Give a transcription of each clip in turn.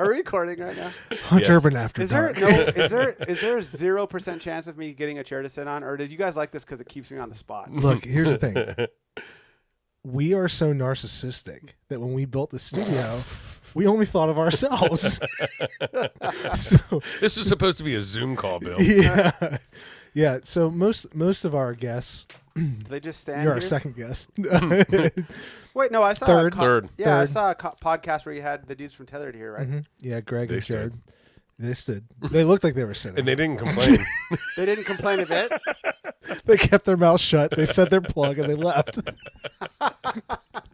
Are we recording right now? Hunt Urban After Is there Dark. is there 0% chance of me getting a chair to sit on, or did you guys like this because it keeps me on the spot? Look, here's the thing. We are so narcissistic that when we built the studio, we only thought of ourselves. So, This is supposed to be a Zoom call, Bill. yeah. Yeah. So most of our guests, Do they just stand you're here? our second guest. Wait, no, I saw Third. Third. Yeah, I Third. saw a podcast where you had the dudes from Tethered here, right? Mhm. Yeah, Greg They and Jared. They stood. They looked like they were sitting. And they didn't complain. They didn't complain a bit. They kept their mouths shut. They said their plug and they left.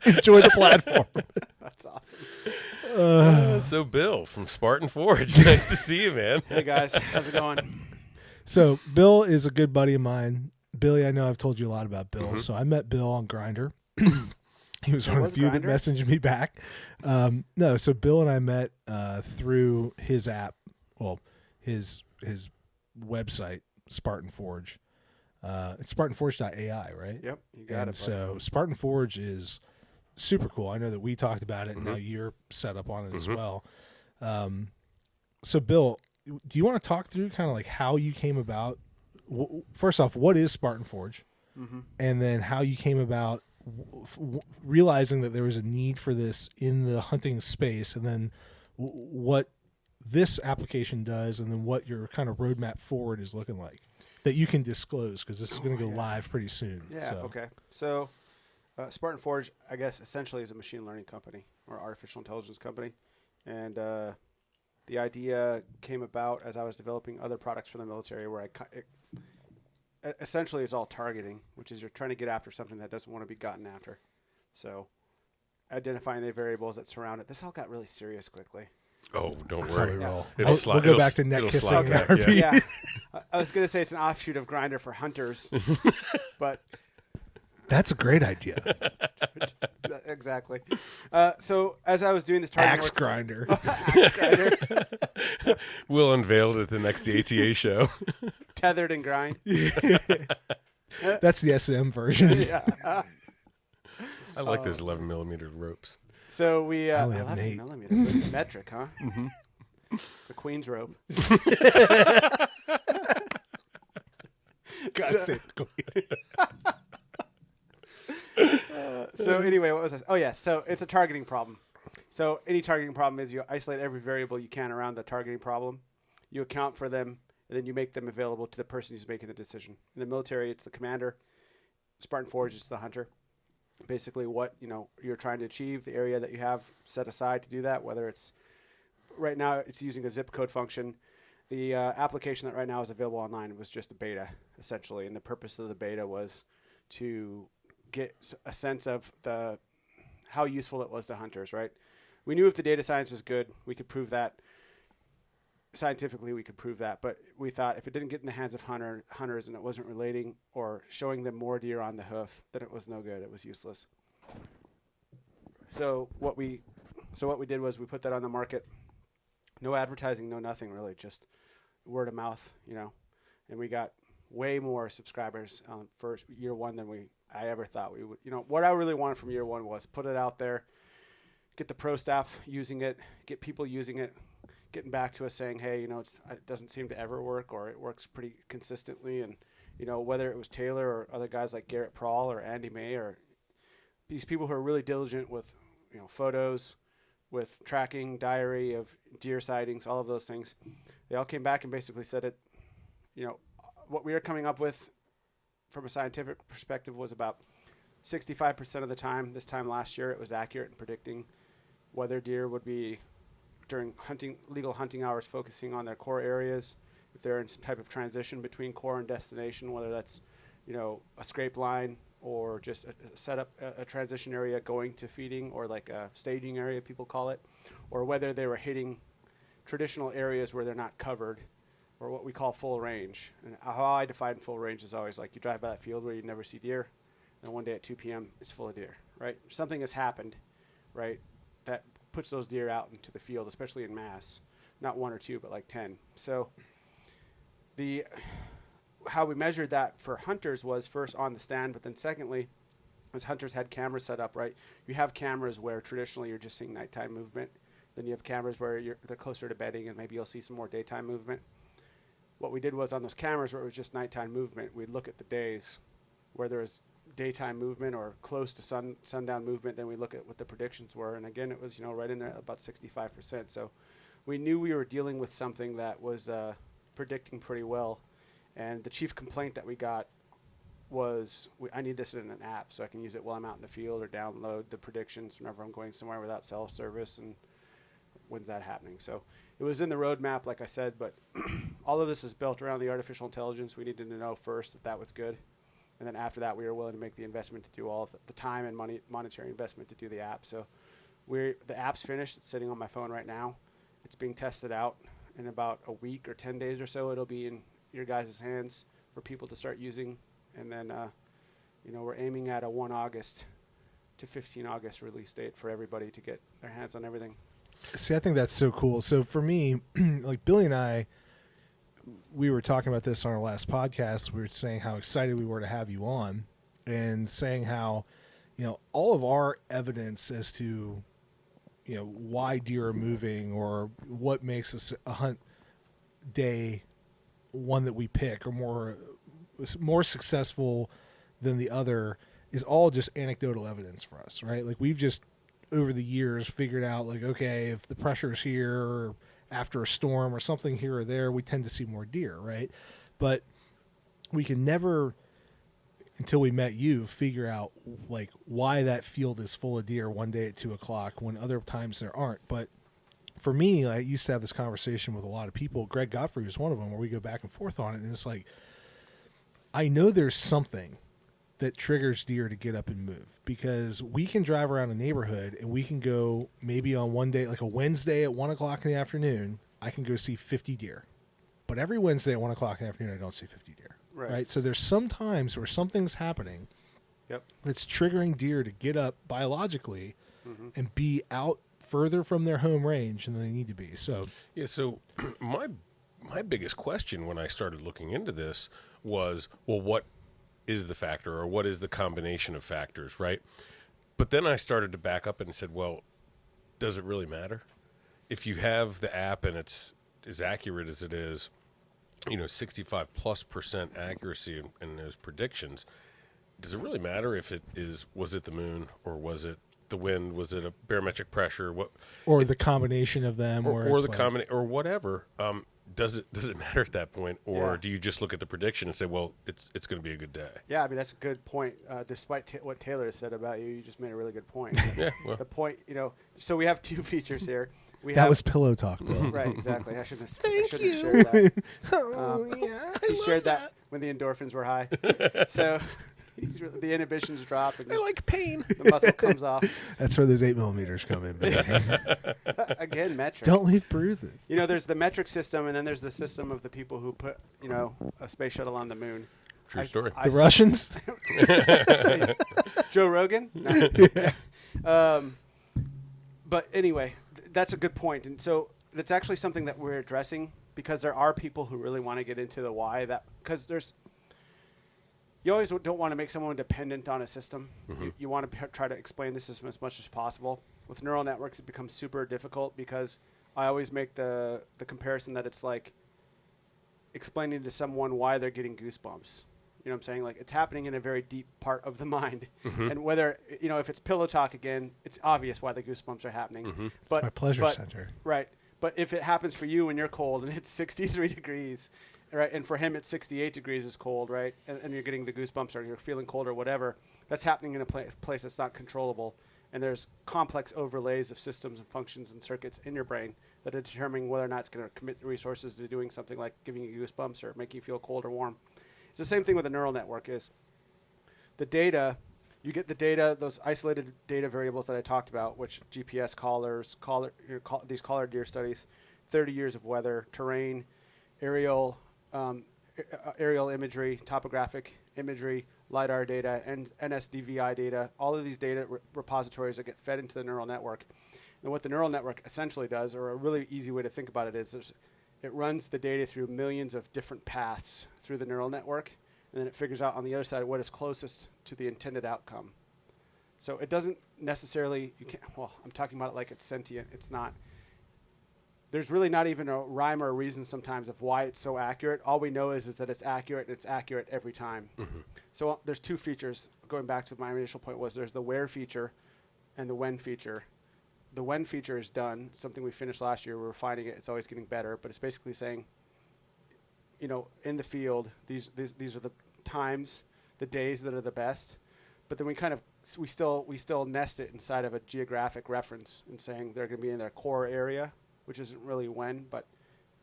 Enjoy the platform. That's awesome. So, Bill from Spartan Forge, nice to see you, man. Hey guys, how's it going? So Bill is a good buddy of mine. Billy, I know I've told you a lot about Bill. So I met Bill on Grindr. He was one of the few that Grindr? messaged me back. No, so Bill and I met through his app. Well, his website, Spartan Forge. It's SpartanForge.ai, right? Yep, you got And it. so Spartan Forge is super cool. I know that we talked about it, and now Mm-hmm. you're set up on it as well. So, Bill, do you want to talk through kind of like how you came about? First off, what is Spartan Forge? Mm-hmm. And then how you came about realizing that there was a need for this in the hunting space, and then what this application does, and then what your kind of roadmap forward is looking like that you can disclose, because this is going to go live pretty soon. Yeah, So. okay. So Spartan Forge, I guess, essentially is a machine learning company or artificial intelligence company. And the idea came about as I was developing other products for the military where essentially it's all targeting, which is you're trying to get after something that doesn't want to be gotten after. So identifying the variables that surround it. This all got really serious quickly. Oh, don't That's how we worry. roll. It'll We'll go back to neck it'll kissing. slide and back, RP. yeah. Yeah. I was going to say it's an offshoot of Grindr for hunters, but That's a great idea. exactly. So as I was doing this targeting Axe work- grinder. Axe grinder, We'll unveil it at the next ATA show. tethered and grind. That's the SM version. Yeah. I like those 11mm ropes. So we I only have 11 an 8. millimeter metric, huh? Mm-hmm. It's the Queen's rope. God save the queen. So anyway, what was this? Oh yeah, so it's a targeting problem. So any targeting problem is you isolate every variable you can around the targeting problem. You account for them, and then you make them available to the person who's making the decision. In the military, it's the commander. Spartan Forge is the hunter. Basically, what you're trying to achieve, the area that you have set aside to do that. Whether it's right now, it's using a zip code function. The application that right now is available online was just a beta, essentially, and the purpose of the beta was to get a sense of how useful it was to hunters. Right? We knew if the data science was good, we could prove that. Scientifically, we could prove that, but we thought if it didn't get in the hands of hunters and it wasn't relating or showing them more deer on the hoof, then it was no good. It was useless. So what we did was we put that on the market. No advertising, no nothing really, just word of mouth, and we got way more subscribers first year one than I ever thought we would. What I really wanted from year one was put it out there, get the pro staff using it, get people using it, getting back to us saying, hey, it doesn't seem to ever work, or it works pretty consistently. And, whether it was Taylor or other guys like Garrett Prawl or Andy May or these people who are really diligent with, photos, with tracking, diary of deer sightings, all of those things, they all came back and basically said what we were coming up with from a scientific perspective was about 65% of the time, this time last year, it was accurate in predicting whether deer would be during legal hunting hours, focusing on their core areas, if they're in some type of transition between core and destination, whether that's, a scrape line or just a transition area going to feeding, or like a staging area, people call it, or whether they were hitting traditional areas where they're not covered, or what we call full range. And how I define full range is always like you drive by that field where you never see deer, and one day at 2 p.m. it's full of deer, right? Something has happened, right, that puts those deer out into the field, especially in mass, not 1 or 2, but like 10. So how we measured that for hunters was first on the stand, but then secondly, as hunters had cameras set up, right? You have cameras where traditionally you're just seeing nighttime movement. Then you have cameras where they're closer to bedding, and maybe you'll see some more daytime movement. What we did was on those cameras where it was just nighttime movement, we'd look at the days where there was daytime movement or close to sundown movement. Then we look at what the predictions were, and again, it was right in there at about 65%. So we knew we were dealing with something that was predicting pretty well. And the chief complaint that we got was, I need this in an app so I can use it while I'm out in the field, or download the predictions whenever I'm going somewhere without cell service, and when's that happening? So it was in the roadmap, like I said, but all of this is built around the artificial intelligence. We needed to know first that that was good. And then after that, we were willing to make the investment to do all of the time and monetary investment to do the app. So the app's finished. It's sitting on my phone right now. It's being tested out. In about a week or 10 days or so, it'll be in your guys' hands for people to start using. And then, we're aiming at a 1 August to 15 August release date for everybody to get their hands on everything. See, I think that's so cool. So for me, like Billy and I, we were talking about this on our last podcast. We were saying how excited we were to have you on, and saying how, all of our evidence as to, why deer are moving or what makes a hunt day one that we pick or more successful than the other is all just anecdotal evidence for us, right? Like we've just over the years figured out, like, okay, if the pressure is here or after a storm or something here or there, we tend to see more deer, right? But we can never, until we met you, figure out like why that field is full of deer one day at 2:00 when other times there aren't. But for me, I used to have this conversation with a lot of people. Greg Godfrey was one of them, where we go back and forth on it. And it's like, I know there's something that triggers deer to get up and move, because we can drive around a neighborhood and we can go maybe on one day, like a Wednesday at 1:00 in the afternoon, I can go see 50 deer. But every Wednesday at 1:00 in the afternoon, I don't see 50 deer. Right. So there's some times where something's happening that's triggering deer to get up biologically and be out further from their home range than they need to be. So yeah. So my biggest question when I started looking into this was, well, what is the factor, or what is the combination of factors, right? But then I started to back up and said, well, does it really matter? If you have the app and it's as accurate as it is, 65+% accuracy in those predictions, does it really matter if was it the moon, or was it the wind, was it a barometric pressure, or the combination of them, or the combination, or whatever? Does it matter at that point, or do you just look at the prediction and say, well, it's going to be a good day? Yeah, I mean, that's a good point. Despite what Taylor has said about you, you just made a really good point. Yeah, well. The point, so we have two features here. That was pillow talk, Bill. Right, exactly. I shouldn't have Thank you. shared that. Oh, yeah. He shared that when the endorphins were high. So the inhibitions drop, and I like pain. the muscle comes off. That's where those 8mm come in. Again, metric. Don't leave bruises. There's the metric system, and then there's the system of the people who put, a space shuttle on the moon. True story. The Russians? Joe Rogan? No. But anyway, that's a good point. And so that's actually something that we're addressing, because there are people who really want to get into the why. Because you always don't want to make someone dependent on a system. Mm-hmm. You want to try to explain the system as much as possible. With neural networks, it becomes super difficult, because I always make the comparison that it's like explaining to someone why they're getting goosebumps. You know what I'm saying? Like, it's happening in a very deep part of the mind. Mm-hmm. And whether, if it's pillow talk again, it's obvious why the goosebumps are happening. Mm-hmm. It's my pleasure center. Right. But if it happens for you when you're cold and it's 63 degrees, right, and for him it's 68 degrees is cold, right, and you're getting the goosebumps, or you're feeling cold or whatever, that's happening in a place that's not controllable. And there's complex overlays of systems and functions and circuits in your brain that are determining whether or not it's going to commit the resources to doing something like giving you goosebumps or making you feel cold or warm. It's the same thing with a neural network. Is the data, you get the data, those isolated data variables that I talked about, which GPS collars, these collar deer studies, 30 years of weather, terrain, aerial imagery, topographic imagery, LiDAR data, and NSDVI data, all of these data repositories that get fed into the neural network. And what the neural network essentially does, or a really easy way to think about it, is it runs the data through millions of different paths through the neural network, and then it figures out on the other side what is closest to the intended outcome. So it doesn't necessarily, I'm talking about it like it's sentient. It's not. there's really not even a rhyme or a reason sometimes of why it's so accurate. All we know is that it's accurate, and it's accurate every time. So there's two features. Going back to my initial point was there's the where feature and the when feature. The when feature is done, something we finished last year. We're refining it. It's always getting better, but it's basically saying, in the field, these are the times, the days that are the best. But then we still nest it inside of a geographic reference and saying they're going to be in their core area, which isn't really when, but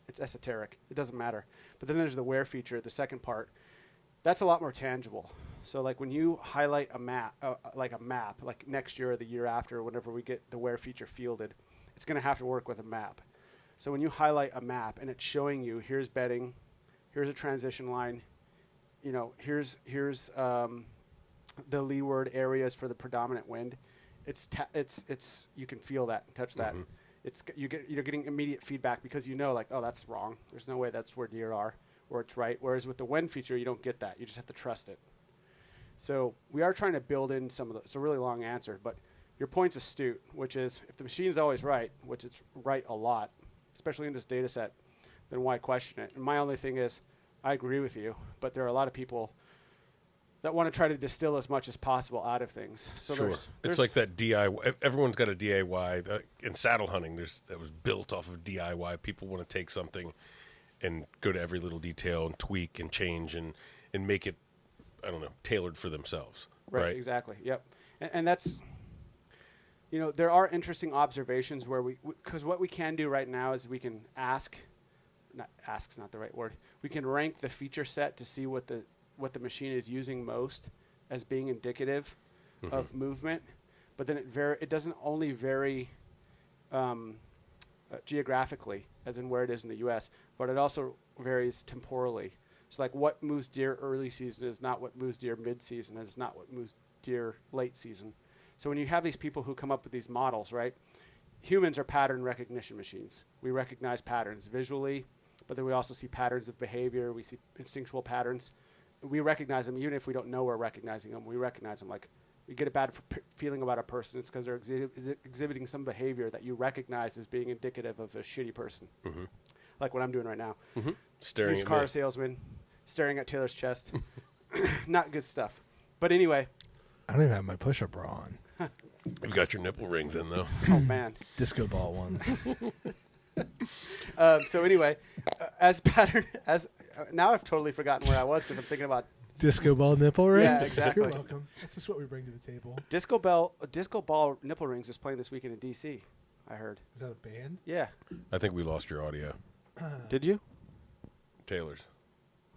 it's esoteric. It doesn't matter. But then there's the where feature, the second part. That's a lot more tangible. So like when you highlight a map, like next year or the year after, whenever we get the where feature fielded, it's going to have to work with a map. So when you highlight a map and it's showing you, here's bedding, here's a transition line, here's the leeward areas for the predominant wind. It's you can feel that and touch that. You're getting immediate feedback because oh, that's wrong. There's no way that's where deer are, or it's right. Whereas with the when feature, you don't get that. You just have to trust it. So we are trying to build in some of the. It's a really long answer, but your point's astute, which is if the machine is always right, which it's right a lot, especially in this data set, then why question it? And my only thing is, I agree with you, but there are a lot of people that want to try to distill as much as possible out of things. So sure. It's like that DIY. Everyone's got a DIY. In saddle hunting, that was built off of DIY. People want to take something and go to every little detail and tweak and change and make it, I don't know, tailored for themselves. Right? Exactly. Yep. And that's, there are interesting observations where because what we can do right now is we can ask's not the right word. We can rank the feature set to see what the machine is using most as being indicative of movement, but then it doesn't only vary geographically, as in where it is in the U.S., but it also varies temporally. So like what moves deer early season is not what moves deer mid-season, and it's not what moves deer late season. So when you have these people who come up with these models, right, humans are pattern recognition machines. We recognize patterns visually, but then we also see patterns of behavior. We see instinctual patterns. We recognize them even if we don't know we're recognizing them. We recognize them. Like you get a bad feeling about a person, it's because they're exhibiting some behavior that you recognize as being indicative of a shitty person. Like what I'm doing right now. Staring Used at car me. Salesman, staring at Taylor's chest. Not good stuff. But anyway. I don't even have my push-up bra on. You've got your nipple rings in, though. Oh, man. Disco ball ones. So anyway, now I've totally forgotten where I was because I'm thinking about disco ball nipple rings. Yeah, exactly. You're welcome. That's just what we bring to the table. Disco ball nipple rings is playing this weekend in DC. I heard. Is that a band? Yeah. I think we lost your audio. Did you? Taylor's.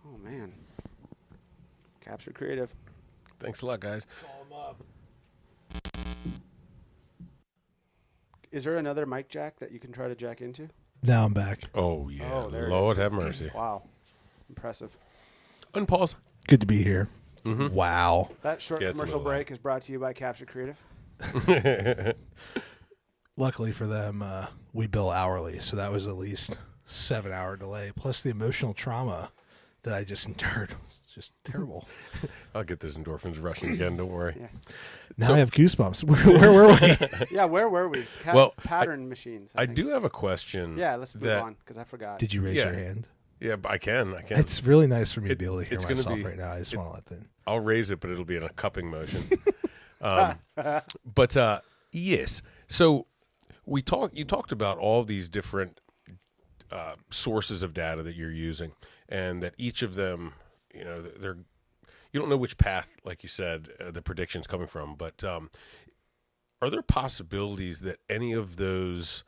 Oh man. Capture Creative. Thanks a lot, guys. Call them up. Is there another mic jack that you can try to jack into? Now I'm back. Oh yeah. Oh, there it Lord is. have mercy. Wow. Impressive. Unpause. Good to be here. Wow. That short Yeah, it's a commercial little break is brought to you by Capture Creative. Luckily for them, we bill hourly, so that was at least 7-hour delay. Plus the emotional trauma that I just endured was just terrible. I'll get those endorphins rushing again. Don't worry. Yeah. Now I have goosebumps. Where were we? Yeah, where were we? Pattern machines. I think. do have a question. Yeah, let's move on because I forgot. Did you raise Yeah. your hand? Yeah, but I can. It's really nice for me to be able to hear it's gonna myself be- right now. I just want to let that. I'll raise it, but it'll be in a cupping motion. But yes. So you talked about all these different sources of data that you're using, and that each of them, you don't know which path, like you said, the prediction's coming from. But are there possibilities that any of those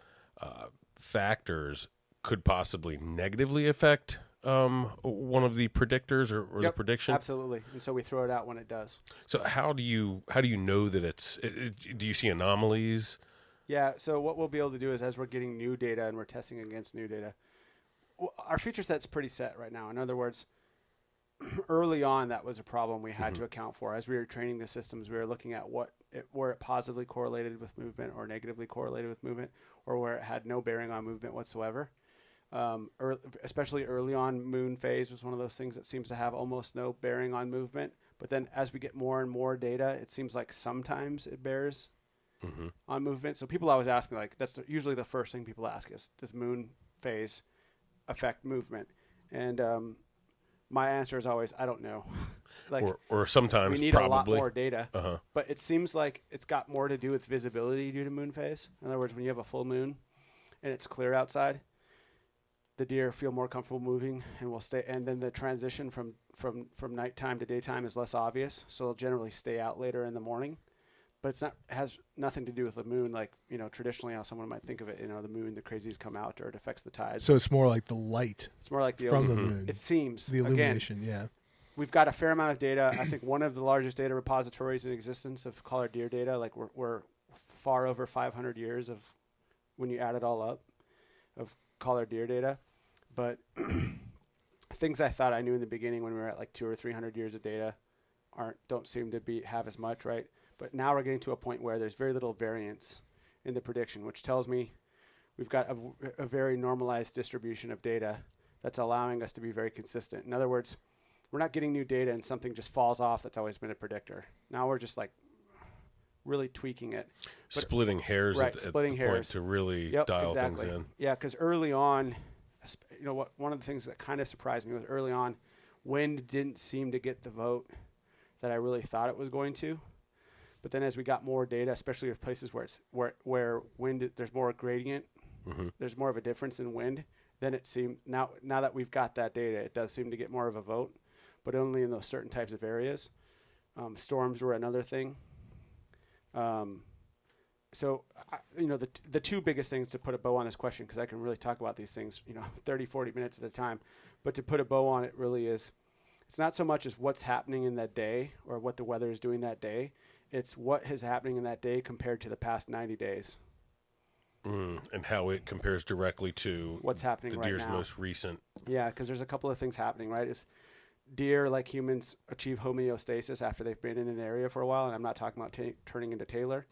factors could possibly negatively affect one of the predictors or the prediction? Absolutely. And so we throw it out when it does. So how do you know that it's? Do you see anomalies? Yeah, so what we'll be able to do is as we're getting new data and we're testing against new data, our feature set's pretty set right now. In other words, early on that was a problem we had to account for. As we were training the systems, we were looking at where it positively correlated with movement or negatively correlated with movement, or where it had no bearing on movement whatsoever. Especially early on, moon phase was one of those things that seems to have almost no bearing on movement. But then as we get more and more data, it seems like sometimes it bears on movement. So people always ask me, like, usually the first thing people ask is, does moon phase affect movement? And my answer is always, I don't know. Like, or sometimes we need probably a lot more data, but it seems like it's got more to do with visibility due to moon phase. In other words, when you have a full moon and it's clear outside, the deer feel more comfortable moving and will stay. And then the transition from nighttime to daytime is less obvious, so they'll generally stay out later in the morning. But it has nothing to do with the moon, like, you know, traditionally how someone might think of it. You know, the moon, the crazies come out, or it affects the tides. So it's more like the light. It's more like the from the moon. It seems the illumination. Again, we've got a fair amount of data. I think one of the largest data repositories in existence of collared deer data. Like we're far over 500 years of, when you add it all up, of collared deer data. But things I thought I knew in the beginning when we were at like 200 or 300 years of data don't seem to have as much, right? But now we're getting to a point where there's very little variance in the prediction, which tells me we've got a very normalized distribution of data that's allowing us to be very consistent. In other words, we're not getting new data and something just falls off that's always been a predictor. Now we're just like really tweaking it. Splitting hairs right, at splitting the hairs. point to really dial things in. Yeah, because early on, you know, one of the things that kind of surprised me was early on, wind didn't seem to get the vote that I really thought it was going to. But then as we got more data, especially with places where wind, there's more gradient, there's more of a difference in wind, then it seemed, now that we've got that data, it does seem to get more of a vote, but only in those certain types of areas. Storms were another thing. So, you know, the two biggest things to put a bow on this question, because I can really talk about these things, you know, 30, 40 minutes at a time, but to put a bow on it really is, it's not so much as what's happening in that day or what the weather is doing that day. It's what is happening in that day compared to the past 90 days. And how it compares directly to what's happening the right deer's now. most recent. Yeah, because there's a couple of things happening, right? Is deer, like humans, achieve homeostasis after they've been in an area for a while, and I'm not talking about turning into Taylor.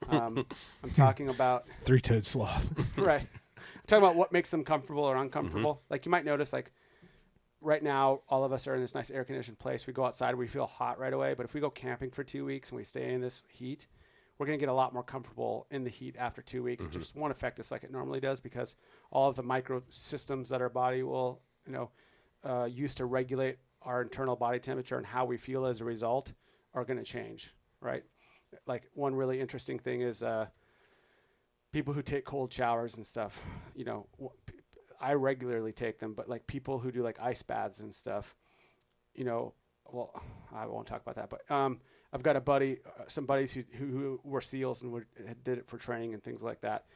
I'm talking about three-toed sloth. Right. I'm talking about what makes them comfortable or uncomfortable. Like you might notice, like right now, all of us are in this nice air-conditioned place. We go outside, we feel hot right away. But if we go camping for 2 weeks and we stay in this heat, we're going to get a lot more comfortable in the heat after 2 weeks. It just won't affect us like it normally does because all of the micro systems that our body will, you know, use to regulate our internal body temperature and how we feel as a result are going to change, right? Like one really interesting thing is people who take cold showers and stuff, you know, I regularly take them, but like people who do like ice baths and stuff, you know, well, I won't talk about that, but I've got some buddies who were SEALs and did it for training and things like that.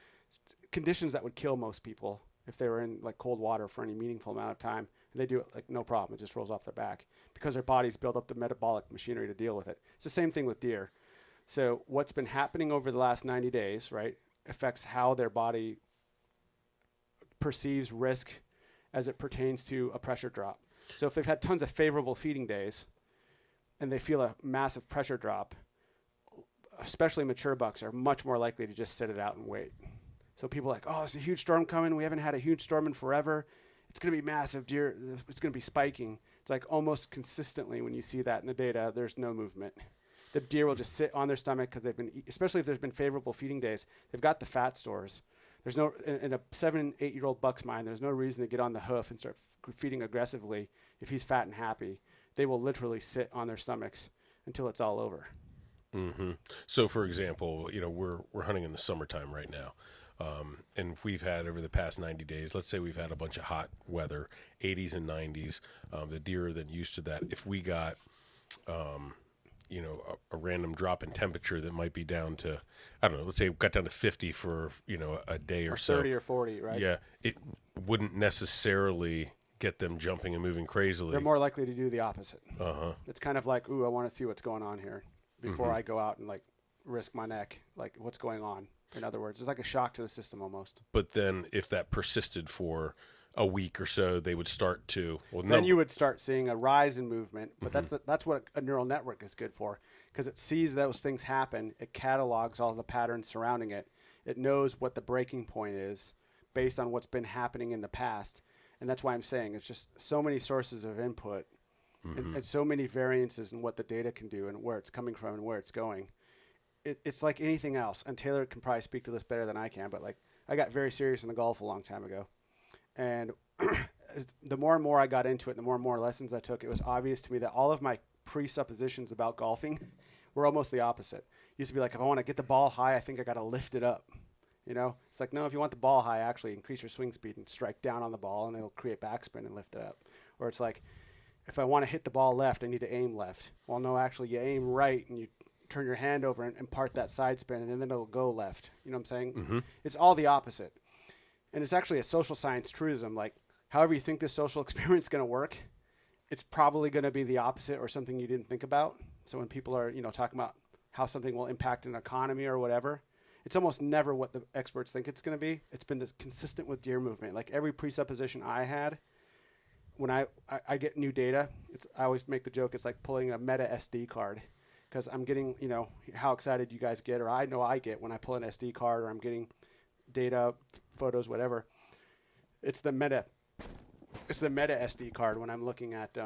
Conditions that would kill most people if they were in like cold water for any meaningful amount of time. And they do it like no problem. It just rolls off their back because their bodies build up the metabolic machinery to deal with it. It's the same thing with deer. So what's been happening over the last 90 days, right, affects how their body perceives risk as it pertains to a pressure drop. So if they've had tons of favorable feeding days and they feel a massive pressure drop, especially mature bucks are much more likely to just sit it out and wait. So people are like, oh, there's a huge storm coming. We haven't had a huge storm in forever. It's going to be massive deer. It's going to be spiking. It's like almost consistently when you see that in the data, there's no movement. The deer will just sit on their stomach because they've been, especially if there's been favorable feeding days, they've got the fat stores. There's no, in a 7, 8-year-old buck's mind, there's no reason to get on the hoof and start feeding aggressively if he's fat and happy. They will literally sit on their stomachs until it's all over. So, for example, you know, we're hunting in the summertime right now. And if we've had over the past 90 days, let's say we've had a bunch of hot weather, 80s and 90s, the deer are then used to that. If we got, you know, a random drop in temperature that might be down to, I don't know, let's say it got down to 50 for, you know, a day or so. 30 or 40, right? Yeah. It wouldn't necessarily get them jumping and moving crazily. They're more likely to do the opposite. It's kind of like, ooh, I want to see what's going on here before I go out and like risk my neck. Like what's going on? In other words, it's like a shock to the system almost. But then if that persisted for a week or so, they would start to... Well, then you would start seeing a rise in movement. But that's what a neural network is good for, because it sees those things happen. It catalogs all the patterns surrounding it. It knows what the breaking point is based on what's been happening in the past. And that's why I'm saying it's just so many sources of input and so many variances in what the data can do and where it's coming from and where it's going. it's like anything else. And Taylor can probably speak to this better than I can, but like I got very serious in the golf a long time ago. And the more and more I got into it, the more and more lessons I took, it was obvious to me that all of my presuppositions about golfing were almost the opposite. It used to be like, if I want to get the ball high, I think I got to lift it up. You know, it's like, no, if you want the ball high, actually increase your swing speed and strike down on the ball, and it'll create backspin and lift it up. Or it's like, if I want to hit the ball left, I need to aim left. Well, no, actually, you aim right, and you turn your hand over and part that side spin, and then it'll go left. You know what I'm saying? Mm-hmm. It's all the opposite. And it's actually a social science truism. Like, however you think this social experiment is going to work, it's probably going to be the opposite or something you didn't think about. So when people are, talking about how something will impact an economy or whatever, it's almost never what the experts think it's going to be. It's been this consistent with deer movement. Like every presupposition I had, when I get new data, I always make the joke, it's like pulling a meta SD card, because I'm getting, how excited you guys get, or I know I get when I pull an SD card, or I'm getting data, photos, whatever. It's the meta SD card when I'm looking at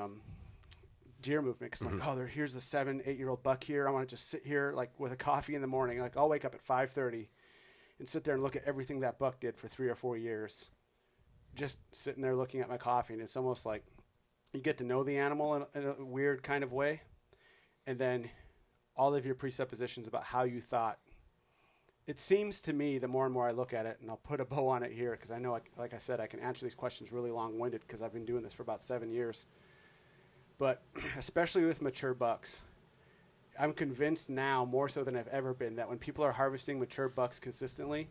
deer movement, because I'm like, here's the 7-8-year-old buck here. I want to just sit here like with a coffee in the morning. Like I'll wake up at 5:30 and sit there and look at everything that buck did for 3 or 4 years, just sitting there looking at my coffee. And it's almost like you get to know the animal in a weird kind of way, and then all of your presuppositions about how you thought. It seems to me, the more and more I look at it, and I'll put a bow on it here, because I know, like I said, I can answer these questions really long-winded because I've been doing this for about 7 years. But especially with mature bucks, I'm convinced now, more so than I've ever been, that when people are harvesting mature bucks consistently,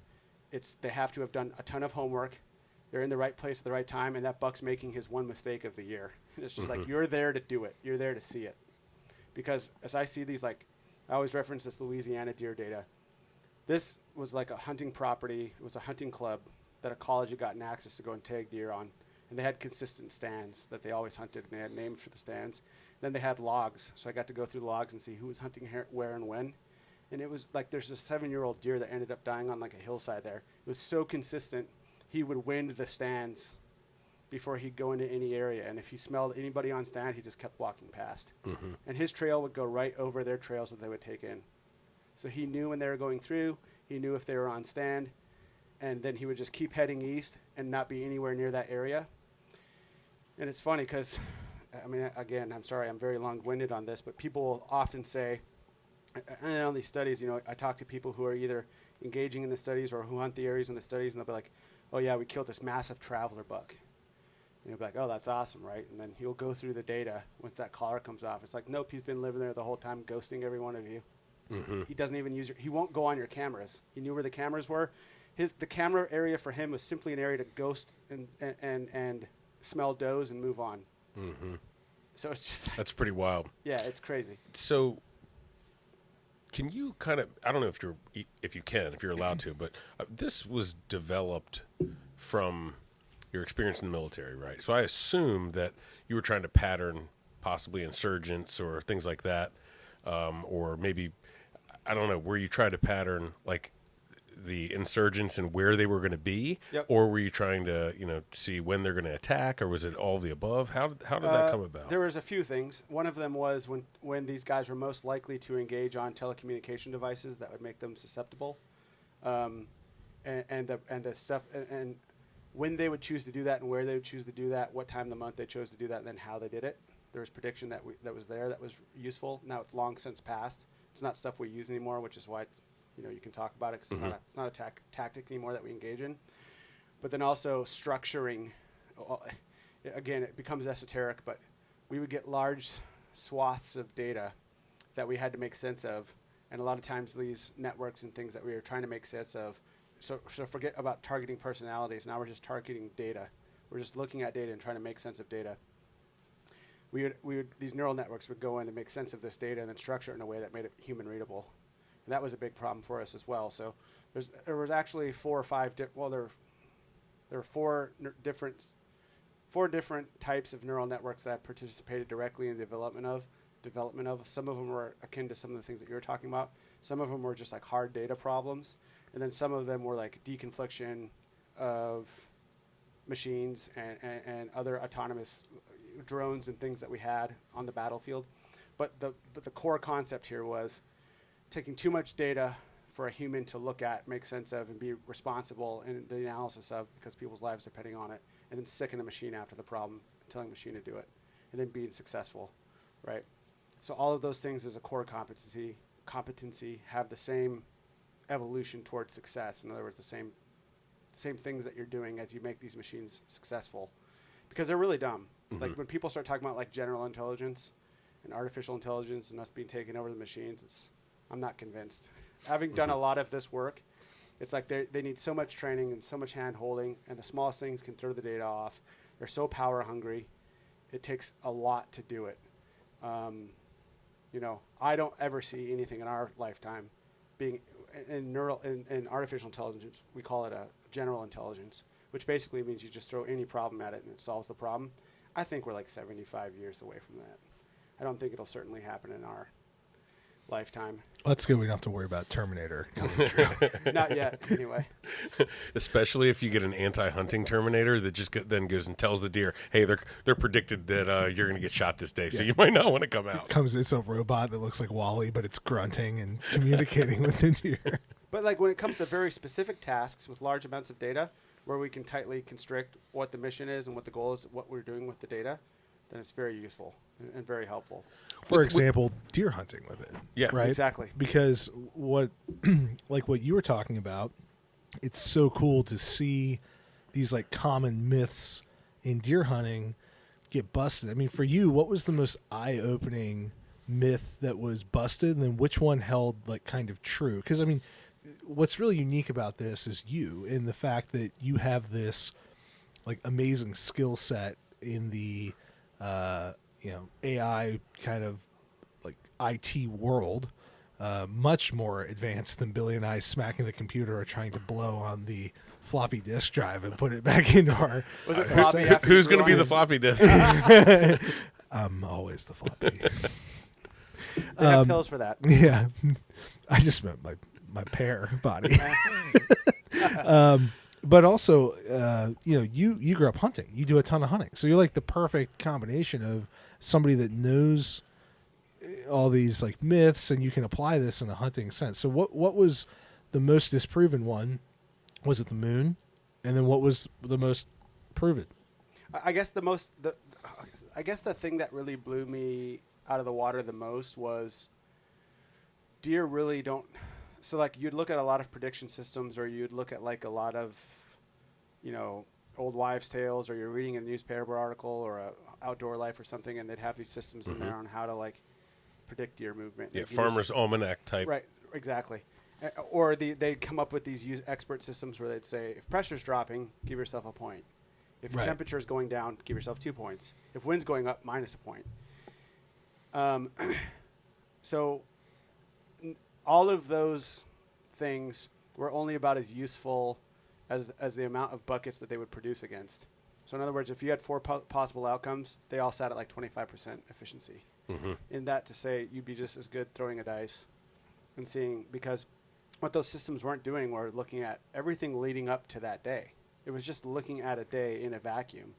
they have to have done a ton of homework. They're in the right place at the right time, and that buck's making his one mistake of the year. And it's just like, you're there to do it. You're there to see it. Because as I see these, like, I always reference this Louisiana deer data. This was like a hunting property. It was a hunting club that a college had gotten access to go and tag deer on. And they had consistent stands that they always hunted, and they had names for the stands. Then they had logs. So I got to go through the logs and see who was hunting where and when. And it was like there's a 7-year-old deer that ended up dying on like a hillside there. It was so consistent, he would wind the stands before he'd go into any area. And if he smelled anybody on stand, he just kept walking past. And his trail would go right over their trails that they would take in. So he knew when they were going through, he knew if they were on stand, and then he would just keep heading east and not be anywhere near that area. And it's funny because, I mean, again, I'm sorry, I'm very long-winded on this, but people will often say, and on these studies, I talk to people who are either engaging in the studies or who hunt the areas in the studies, and they'll be like, oh yeah, we killed this massive traveler buck. And you'll be like, oh, that's awesome, right? And then he'll go through the data once that collar comes off. It's like, nope, he's been living there the whole time, ghosting every one of you. He doesn't even he won't go on your cameras. He knew where the cameras were. The camera area for him was simply an area to ghost and smell does and move on. So it's just like, That's pretty wild. Yeah, it's crazy. So can you kind of, I don't know if you're allowed to, but this was developed from your experience in the military, right? So I assume that you were trying to pattern possibly insurgents or things like that, or maybe, I don't know, were you trying to pattern like the insurgents and where they were going to be? Yep. Or were you trying to, see when they're going to attack, or was it all of the above? How did that come about? There was a few things. One of them was when these guys were most likely to engage on telecommunication devices that would make them susceptible, and the stuff and when they would choose to do that and where they would choose to do that, what time of the month they chose to do that, and then how they did it. There was prediction that was there that was useful. Now it's long since passed. It's not stuff we use anymore, which is why it's, you can talk about it because it's not a tactic anymore that we engage in. But then also structuring. Again, it becomes esoteric, but we would get large swaths of data that we had to make sense of, and a lot of times these networks and things that we were trying to make sense of. So forget about targeting personalities. Now we're just targeting data. We're just looking at data and trying to make sense of data. These neural networks would go in and make sense of this data and then structure it in a way that made it human readable. And that was a big problem for us as well. So there was actually 4 or 5 there were 4 different types of neural networks that I participated directly in the development of. Some of them were akin to some of the things that you were talking about. Some of them were just like hard data problems, and then some of them were like deconfliction of machines and other autonomous drones and things that we had on the battlefield. But the core concept here was taking too much data for a human to look at, make sense of, and be responsible in the analysis of, because people's lives depending on it, and then sicking the machine after the problem, telling the machine to do it, and then being successful, right? So all of those things as a core competency have the same evolution towards success. In other words, the same things that you're doing as you make these machines successful, because they're really dumb. Like when people start talking about like general intelligence and artificial intelligence and us being taken over the machines, I'm not convinced. Having done a lot of this work, it's like they need so much training and so much hand holding, and the smallest things can throw the data off. They're so power hungry. It takes a lot to do it. I don't ever see anything in our lifetime being in artificial intelligence. We call it a general intelligence, which basically means you just throw any problem at it and it solves the problem. I think we're like 75 years away from that. I don't think it'll certainly happen in our lifetime. That's good. We don't have to worry about Terminator coming true. Not yet, anyway. Especially if you get an anti-hunting Terminator that just then goes and tells the deer, hey, they're predicted that you're going to get shot this day, so you might not want to come out. It's a robot that looks like Wall-E, but it's grunting and communicating with the deer. But like when it comes to very specific tasks with large amounts of data, where we can tightly constrict what the mission is and what the goal is, what we're doing with the data, then it's very useful and very helpful. For example, deer hunting with it. Yeah, right? Exactly. Because what you were talking about, it's so cool to see these like common myths in deer hunting get busted. I mean, for you, what was the most eye-opening myth that was busted, and then which one held like kind of true? Because I mean, what's really unique about this is you, in the fact that you have this like amazing skill set in the AI kind of like IT world, much more advanced than Billy and I smacking the computer or trying to blow on the floppy disk drive and put it back into our. Was it floppy after Who's you going to be blew the on floppy disk? I'm always the floppy. They have pills for that. Yeah, I just meant my pear body. But also, you grew up hunting. You do a ton of hunting, so you're like the perfect combination of somebody that knows all these like myths, and you can apply this in a hunting sense. So, what was the most disproven one? Was it the moon? And then what was the most proven? I guess the thing that really blew me out of the water the most was deer really don't. So like you'd look at a lot of prediction systems, or you'd look at like a lot of, old wives' tales, or you're reading a newspaper article or a Outdoor Life or something, and they'd have these systems in there on how to like predict deer movement. Yeah, Farmer's Almanac type. Right, exactly. Or they'd come up with these expert systems where they'd say, if pressure's dropping, give yourself a point. If temperature's going down, give yourself 2 points. If wind's going up, minus a point. So all of those things were only about as useful as the amount of buckets that they would produce against. So in other words, if you had 4 possible outcomes, they all sat at like 25% efficiency. In that to say you'd be just as good throwing a dice and seeing, because what those systems weren't doing were looking at everything leading up to that day. It was just looking at a day in a vacuum,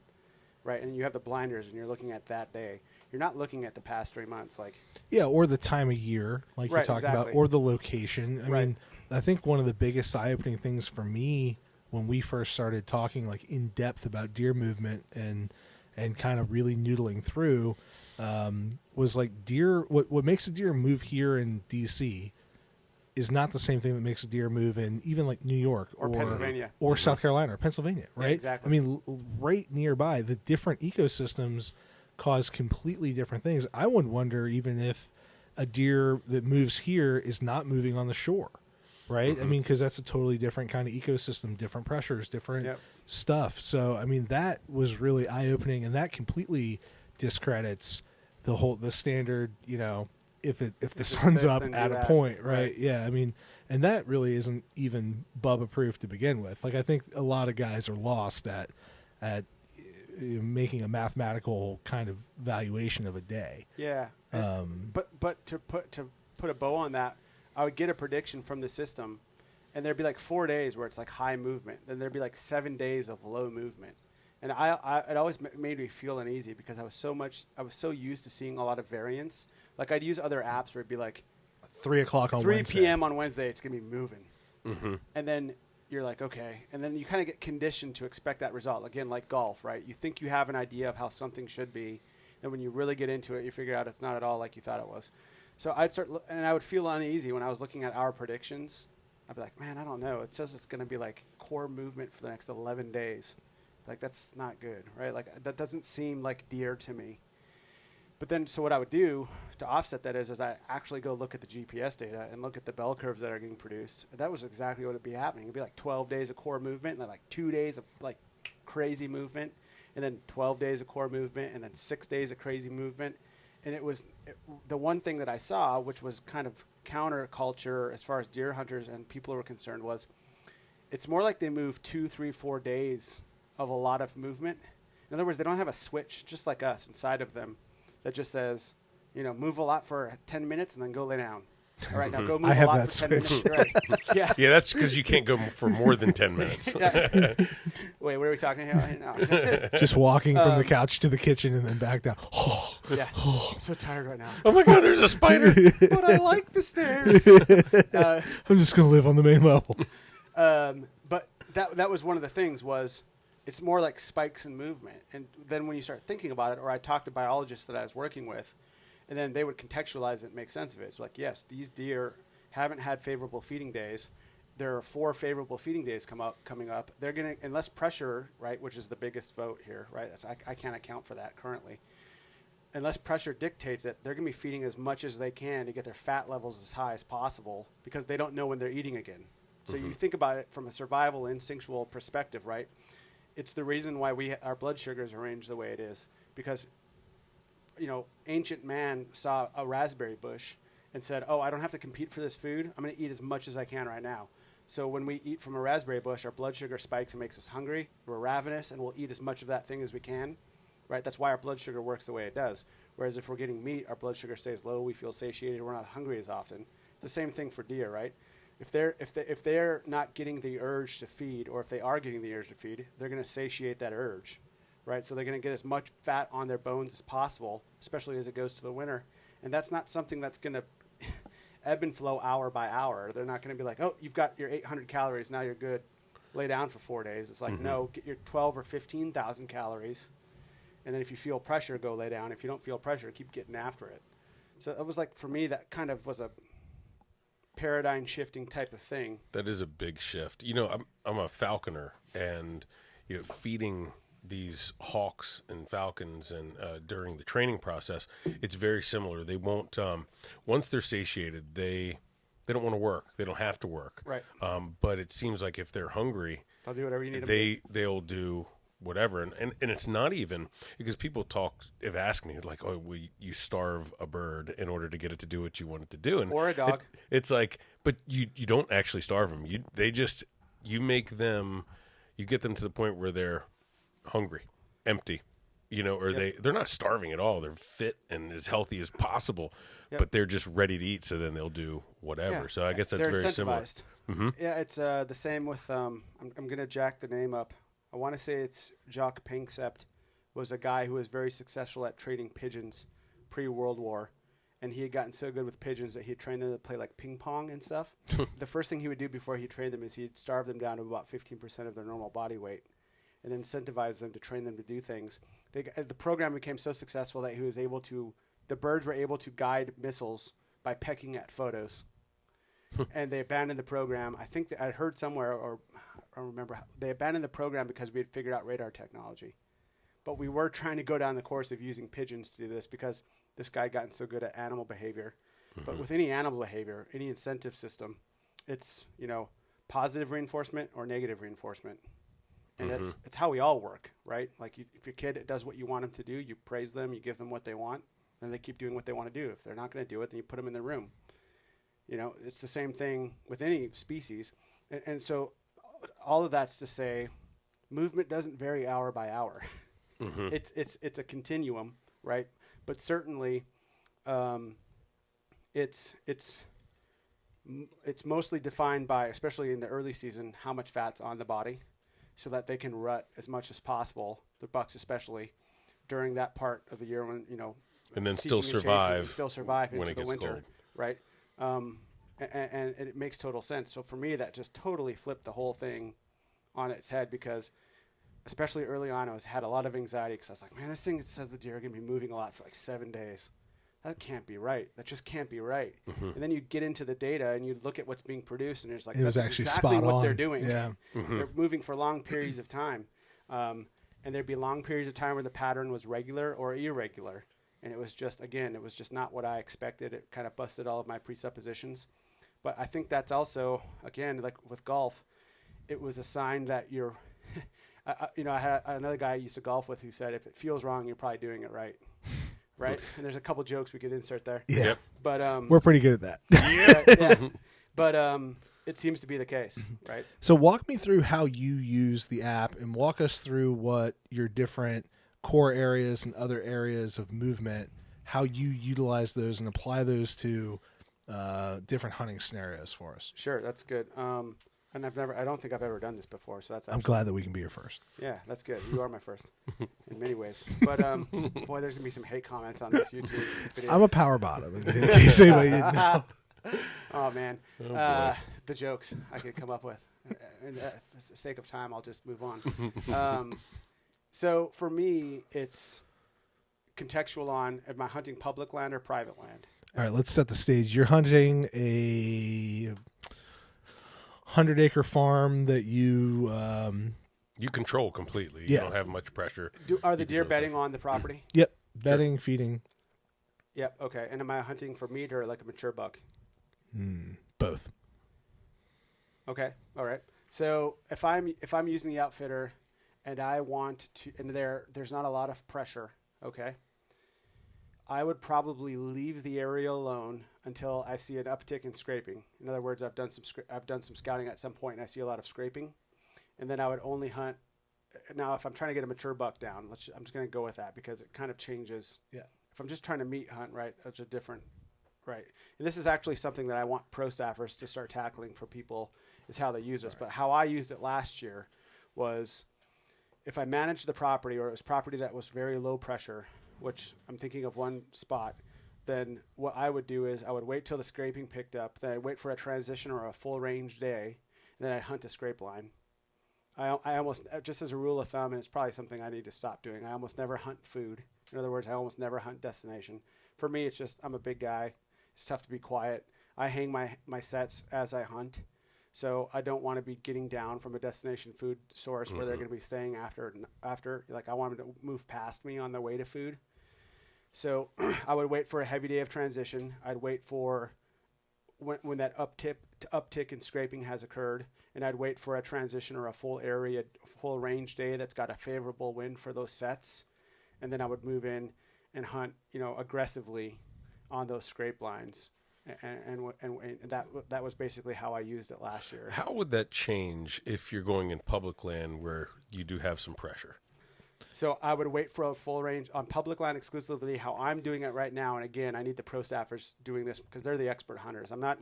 right? And you have the blinders and you're looking at that day. You're not looking at the past 3 months. Or the time of year, like you're talking about, or the location. I mean, I think one of the biggest eye-opening things for me when we first started talking like in depth about deer movement and kind of really noodling through was like deer. What makes a deer move here in DC is not the same thing that makes a deer move in even like New York or Pennsylvania or South Carolina or Pennsylvania, right? Yeah, exactly. I mean, right nearby, the different ecosystems cause completely different things. I would wonder even if a deer that moves here is not moving on the shore, right? I mean, because that's a totally different kind of ecosystem, different pressures, different stuff. So, I mean, that was really eye-opening, and that completely discredits the standard, if the sun's up at a point, right? Yeah, I mean, and that really isn't even Bubba proof to begin with. Like, I think a lot of guys are lost at making a mathematical kind of valuation of a day. Yeah. But to put a bow on that, I would get a prediction from the system, and there'd be like 4 days where it's like high movement. Then there'd be like 7 days of low movement. And it always made me feel uneasy because I was so used to seeing a lot of variance. Like I'd use other apps where it'd be like 3 o'clock on 3 Wednesday. p.m. on Wednesday, it's going to be moving. And then you're like, okay. And then you kind of get conditioned to expect that result. Again, like golf, right? You think you have an idea of how something should be. And when you really get into it, you figure out it's not at all like you thought it was. So I'd start, and I would feel uneasy when I was looking at our predictions. I'd be like, man, I don't know. It says it's going to be like core movement for the next 11 days. Like, that's not good, right? Like, that doesn't seem like deer to me. But then, so what I would do to offset that is I actually go look at the GPS data and look at the bell curves that are getting produced. That was exactly what would be happening. It'd be like 12 days of core movement, and then like 2 days of like crazy movement, and then 12 days of core movement, and then 6 days of crazy movement. And the one thing that I saw, which was kind of counterculture as far as deer hunters and people were concerned, was it's more like they move 2, 3, 4 days of a lot of movement. In other words, they don't have a switch, just like us, inside of them that just says, move a lot for 10 minutes and then go lay down. All right, now go move I a have lot that for 10 switch. minutes. Right. Yeah. Yeah, that's because you can't go for more than 10 minutes. Yeah. Wait, what are we talking here? No. Just walking from the couch to the kitchen and then back down. Yeah. I'm so tired right now. Oh my God, there's a spider. But I like the stairs. I'm just going to live on the main level. But that was one of the things was it's more like spikes in movement. And then when you start thinking about it, or I talked to biologists that I was working with, and then they would contextualize it and make sense of it. It's like, yes, these deer haven't had favorable feeding days. There are 4 favorable feeding days coming up. They're going to, unless pressure, right, which is the biggest vote here, right? I can't account for that currently. Unless pressure dictates it, they're going to be feeding as much as they can to get their fat levels as high as possible because they don't know when they're eating again. So you think about it from a survival instinctual perspective, right? It's the reason why our blood sugars arranged the way it is because, ancient man saw a raspberry bush and said, oh, I don't have to compete for this food. I'm going to eat as much as I can right now. So when we eat from a raspberry bush, our blood sugar spikes and makes us hungry. We're ravenous, and we'll eat as much of that thing as we can, right? That's why our blood sugar works the way it does. Whereas if we're getting meat, our blood sugar stays low. We feel satiated. We're not hungry as often. It's the same thing for deer, right? If they're not getting the urge to feed, or if they are getting the urge to feed, they're going to satiate that urge, right? So they're going to get as much fat on their bones as possible, especially as it goes to the winter. And that's not something that's going to ebb and flow hour by hour. They're not going to be like, oh, you've got your 800 calories, now you're good. Lay down for 4 days. It's like, no, get your 12 or 15,000 calories. And then if you feel pressure, go lay down. If you don't feel pressure, keep getting after it. So it was like, for me, that kind of was a paradigm shifting type of thing. That is a big shift. I'm a falconer, and feeding these hawks and falcons and during the training process, it's very similar. They won't once they're satiated, they don't want to work. They don't have to work. Right. But it seems like if they're hungry, They'll do whatever you need them to. They'll do whatever, and it's not even because people have asked me like, oh, will you starve a bird in order to get it to do what you want it to do, or a dog. It's like, but you don't actually starve them. You make them, you get them to the point where they're hungry, empty, or they're not starving at all. They're fit and as healthy as possible, but they're just ready to eat. So then they'll do whatever. Yeah. So I guess that's they're very similar. Mm-hmm. Yeah, it's the same with. I'm going to jack the name up. I want to say it's Jacques Panksept was a guy who was very successful at trading pigeons pre-World War. And he had gotten so good with pigeons that he had trained them to play like ping pong and stuff. The first thing he would do before he trained them is he'd starve them down to about 15% of their normal body weight and then incentivize them to train them to do things. The program became so successful that the birds were able to guide missiles by pecking at photos. And they abandoned the program. I think that I heard somewhere, or I don't remember, they abandoned the program because we had figured out radar technology. But we were trying to go down the course of using pigeons to do this because this guy had gotten so good at animal behavior. But with any animal behavior, any incentive system, it's, positive reinforcement or negative reinforcement. And it's how we all work, right? Like if your kid does what you want them to do, you praise them, you give them what they want, and they keep doing what they want to do. If they're not going to do it, then you put them in the room. It's the same thing with any species. And so all of that's to say movement doesn't vary hour by hour. It's a continuum, right? But certainly it's mostly defined by, especially in the early season, how much fat's on the body so that they can rut as much as possible, the bucks especially, during that part of the year when, and then still survive into the winter, cold. right? And it makes total sense. So for me, that just totally flipped the whole thing on its head, because especially early on, I had a lot of anxiety because I was like, man, this thing says the deer are going to be moving a lot for like 7 days. That can't be right. That just can't be right. And then you get into the data and you look at what's being produced, and it's like, that's actually exactly spot what on. they're doing. Yeah. They're moving for long periods of time. And there'd be long periods of time where the pattern was regular or irregular. And it was just, again, it was just not what I expected. It kind of busted all of my presuppositions. But I think that's also, again, like with golf, it was a sign that you're, I had another guy I used to golf with who said, if it feels wrong, you're probably doing it right. Right? And there's a couple jokes we could insert there. Yeah. Yep. But we're pretty good at that. yeah. But it seems to be the case, right? So walk me through how you use the app, and walk us through what your different core areas and other areas of movement, how you utilize those and apply those to different hunting scenarios for us. Sure, that's good. And I don't think I've ever done this before, so that's. I'm glad that we can be your first. Yeah, that's good. You are my first in many ways. But boy, there's gonna be some hate comments on this YouTube video. I'm a power bottom. In case anybody didn't know. Oh man, the jokes I could come up with. And for the sake of time, I'll just move on. So for me, it's contextual on, am I hunting public land or private land? All right, let's set the stage. You're hunting a 100-acre farm that you You control completely. Yeah. You don't have much pressure. Are the You deer control bedding pressure. on the property? Yep, bedding, feeding, Yep. Okay. And am I hunting for meat or like a mature buck? both. Okay. All right. So if I'm using the outfitter and I want to, and there's not a lot of pressure, okay, I would probably leave the area alone until I see an uptick in scraping. In other words, I've done some scouting at some point and I see a lot of scraping, and then I would only hunt. Now, if I'm trying to get a mature buck down, I'm just going to go with that because it kind of changes. Yeah. If I'm just trying to meat hunt, right, that's a different, right. And this is actually something that I want pro staffers to start tackling for people, is how they use this. But how I used it last year was, if I managed the property, or it was property that was very low pressure, which I'm thinking of one spot, then what I would do is I would wait till the scraping picked up, then I'd wait for a transition or a full range day, and then I'd hunt a scrape line. I almost, just as a rule of thumb, and it's probably something I need to stop doing, I almost never hunt food. In other words, I almost never hunt destination. For me, it's just, I'm a big guy. It's tough to be quiet. I hang my sets as I hunt. So I don't want to be getting down from a destination food source where they're going to be staying after. Like, I want them to move past me on the way to food. So I would wait for a heavy day of transition. I'd wait for when that uptick in scraping has occurred, and I'd wait for a transition or a full range day that's got a favorable wind for those sets, and then I would move in and hunt, aggressively on those scrape lines. And that was basically how I used it last year. How would that change if you're going in public land where you do have some pressure? So I would wait for a full range on public land exclusively, how I'm doing it right now. And again, I need the pro staffers doing this because they're the expert hunters. I'm not,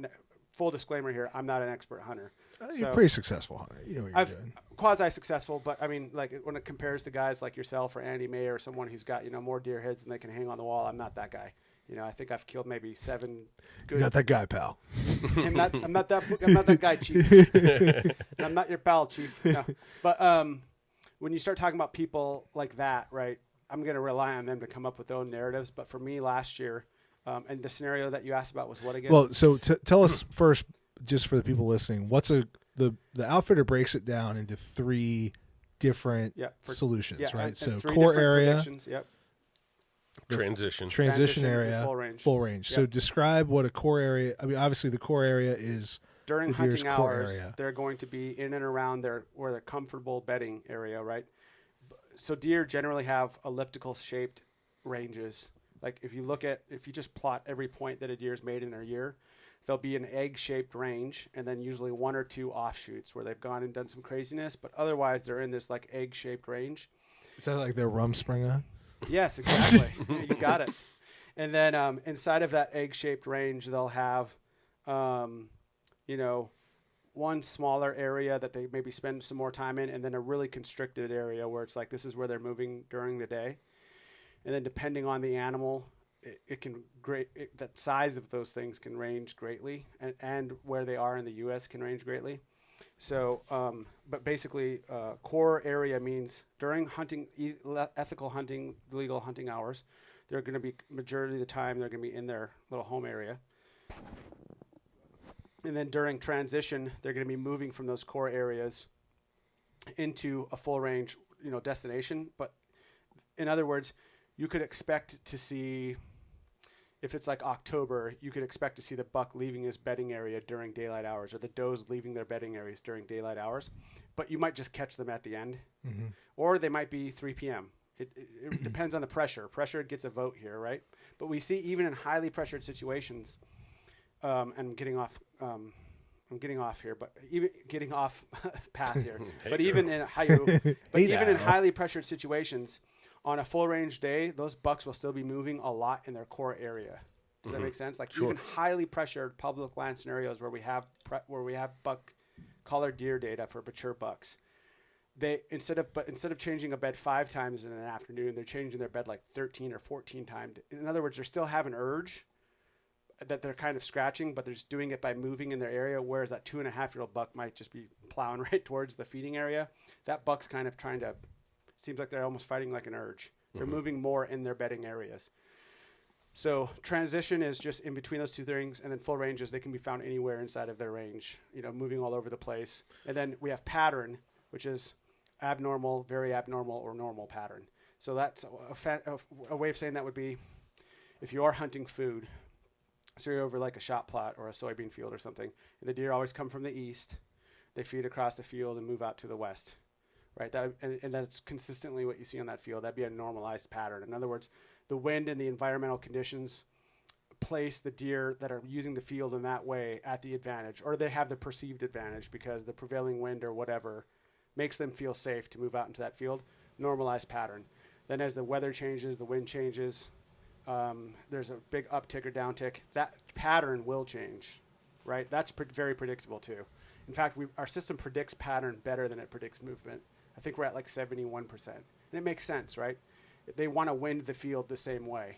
full disclaimer here, I'm not an expert hunter. You're a pretty successful hunter. You know what you're doing. Quasi-successful, but I mean, like, when it compares to guys like yourself or Andy May or someone who's got, more deer heads than they can hang on the wall, I'm not that guy. I think I've killed maybe 7 good. You're not that guy, pal. I'm not that guy, Chief. I'm not your pal, Chief. No. But when you start talking about people like that, right, I'm going to rely on them to come up with their own narratives. But for me last year, and the scenario that you asked about was what again? Well, so tell us first, just for the people listening, the outfitter breaks it down into 3 different solutions, right? And so 3 core area. predictions. Yep. Transition area, full range. Yep. So describe what a core area. I mean, obviously the core area is during the deer's hunting core hours. area. They're going to be in and around their comfortable bedding area, right? So deer generally have elliptical shaped ranges. Like if you just plot every point that a deer's made in their year, there'll be an egg shaped range, and then usually 1 or 2 offshoots where they've gone and done some craziness, but otherwise they're in this like egg shaped range. Is that like their Rumspringa? Yes, exactly. You got it. And then inside of that egg-shaped range, they'll have, one smaller area that they maybe spend some more time in, and then a really constricted area where it's like this is where they're moving during the day. And then depending on the animal, it can that size of those things can range greatly, and where they are in the U.S. can range greatly. So, but basically, core area means during hunting, ethical hunting, legal hunting hours, they're going to be, majority of the time, they're going to be in their little home area. And then during transition, they're going to be moving from those core areas into a full range, destination. But in other words, you could expect to see, if it's like October, you could expect to see the buck leaving his bedding area during daylight hours, or the does leaving their bedding areas during daylight hours. But you might just catch them at the end, or they might be 3 p.m. It depends on the pressure. Pressure gets a vote here, right? But we see even in highly pressured situations, and I'm getting off here, but even getting off path here. But even in highly pressured situations, on a full range day, those bucks will still be moving a lot in their core area. Does that make sense? Like even highly pressured public land scenarios where we have buck collar deer data for mature bucks, they instead of changing a bed 5 times in an afternoon, they're changing their bed like 13 or 14 times. In other words, they still have an urge that they're kind of scratching, but they're just doing it by moving in their area, whereas that 2.5-year-old buck might just be plowing right towards the feeding area. That buck's kind of trying to, seems like they're almost fighting like an urge. They're moving more in their bedding areas. So transition is just in between those two things, and then full ranges, they can be found anywhere inside of their range, moving all over the place. And then we have pattern, which is abnormal, very abnormal, or normal pattern. So that's a way of saying that would be if you are hunting food, so you're over like a shot plot or a soybean field or something, and the deer always come from the east, they feed across the field and move out to the west, right? And that's consistently what you see on that field. That'd be a normalized pattern. In other words, the wind and the environmental conditions place the deer that are using the field in that way at the advantage, or they have the perceived advantage because the prevailing wind or whatever makes them feel safe to move out into that field. Normalized pattern. Then as the weather changes, the wind changes, there's a big uptick or downtick. That pattern will change, right? That's very predictable too. In fact, our system predicts pattern better than it predicts movement. I think we're at like 71%. And it makes sense, right? They want to wind the field the same way.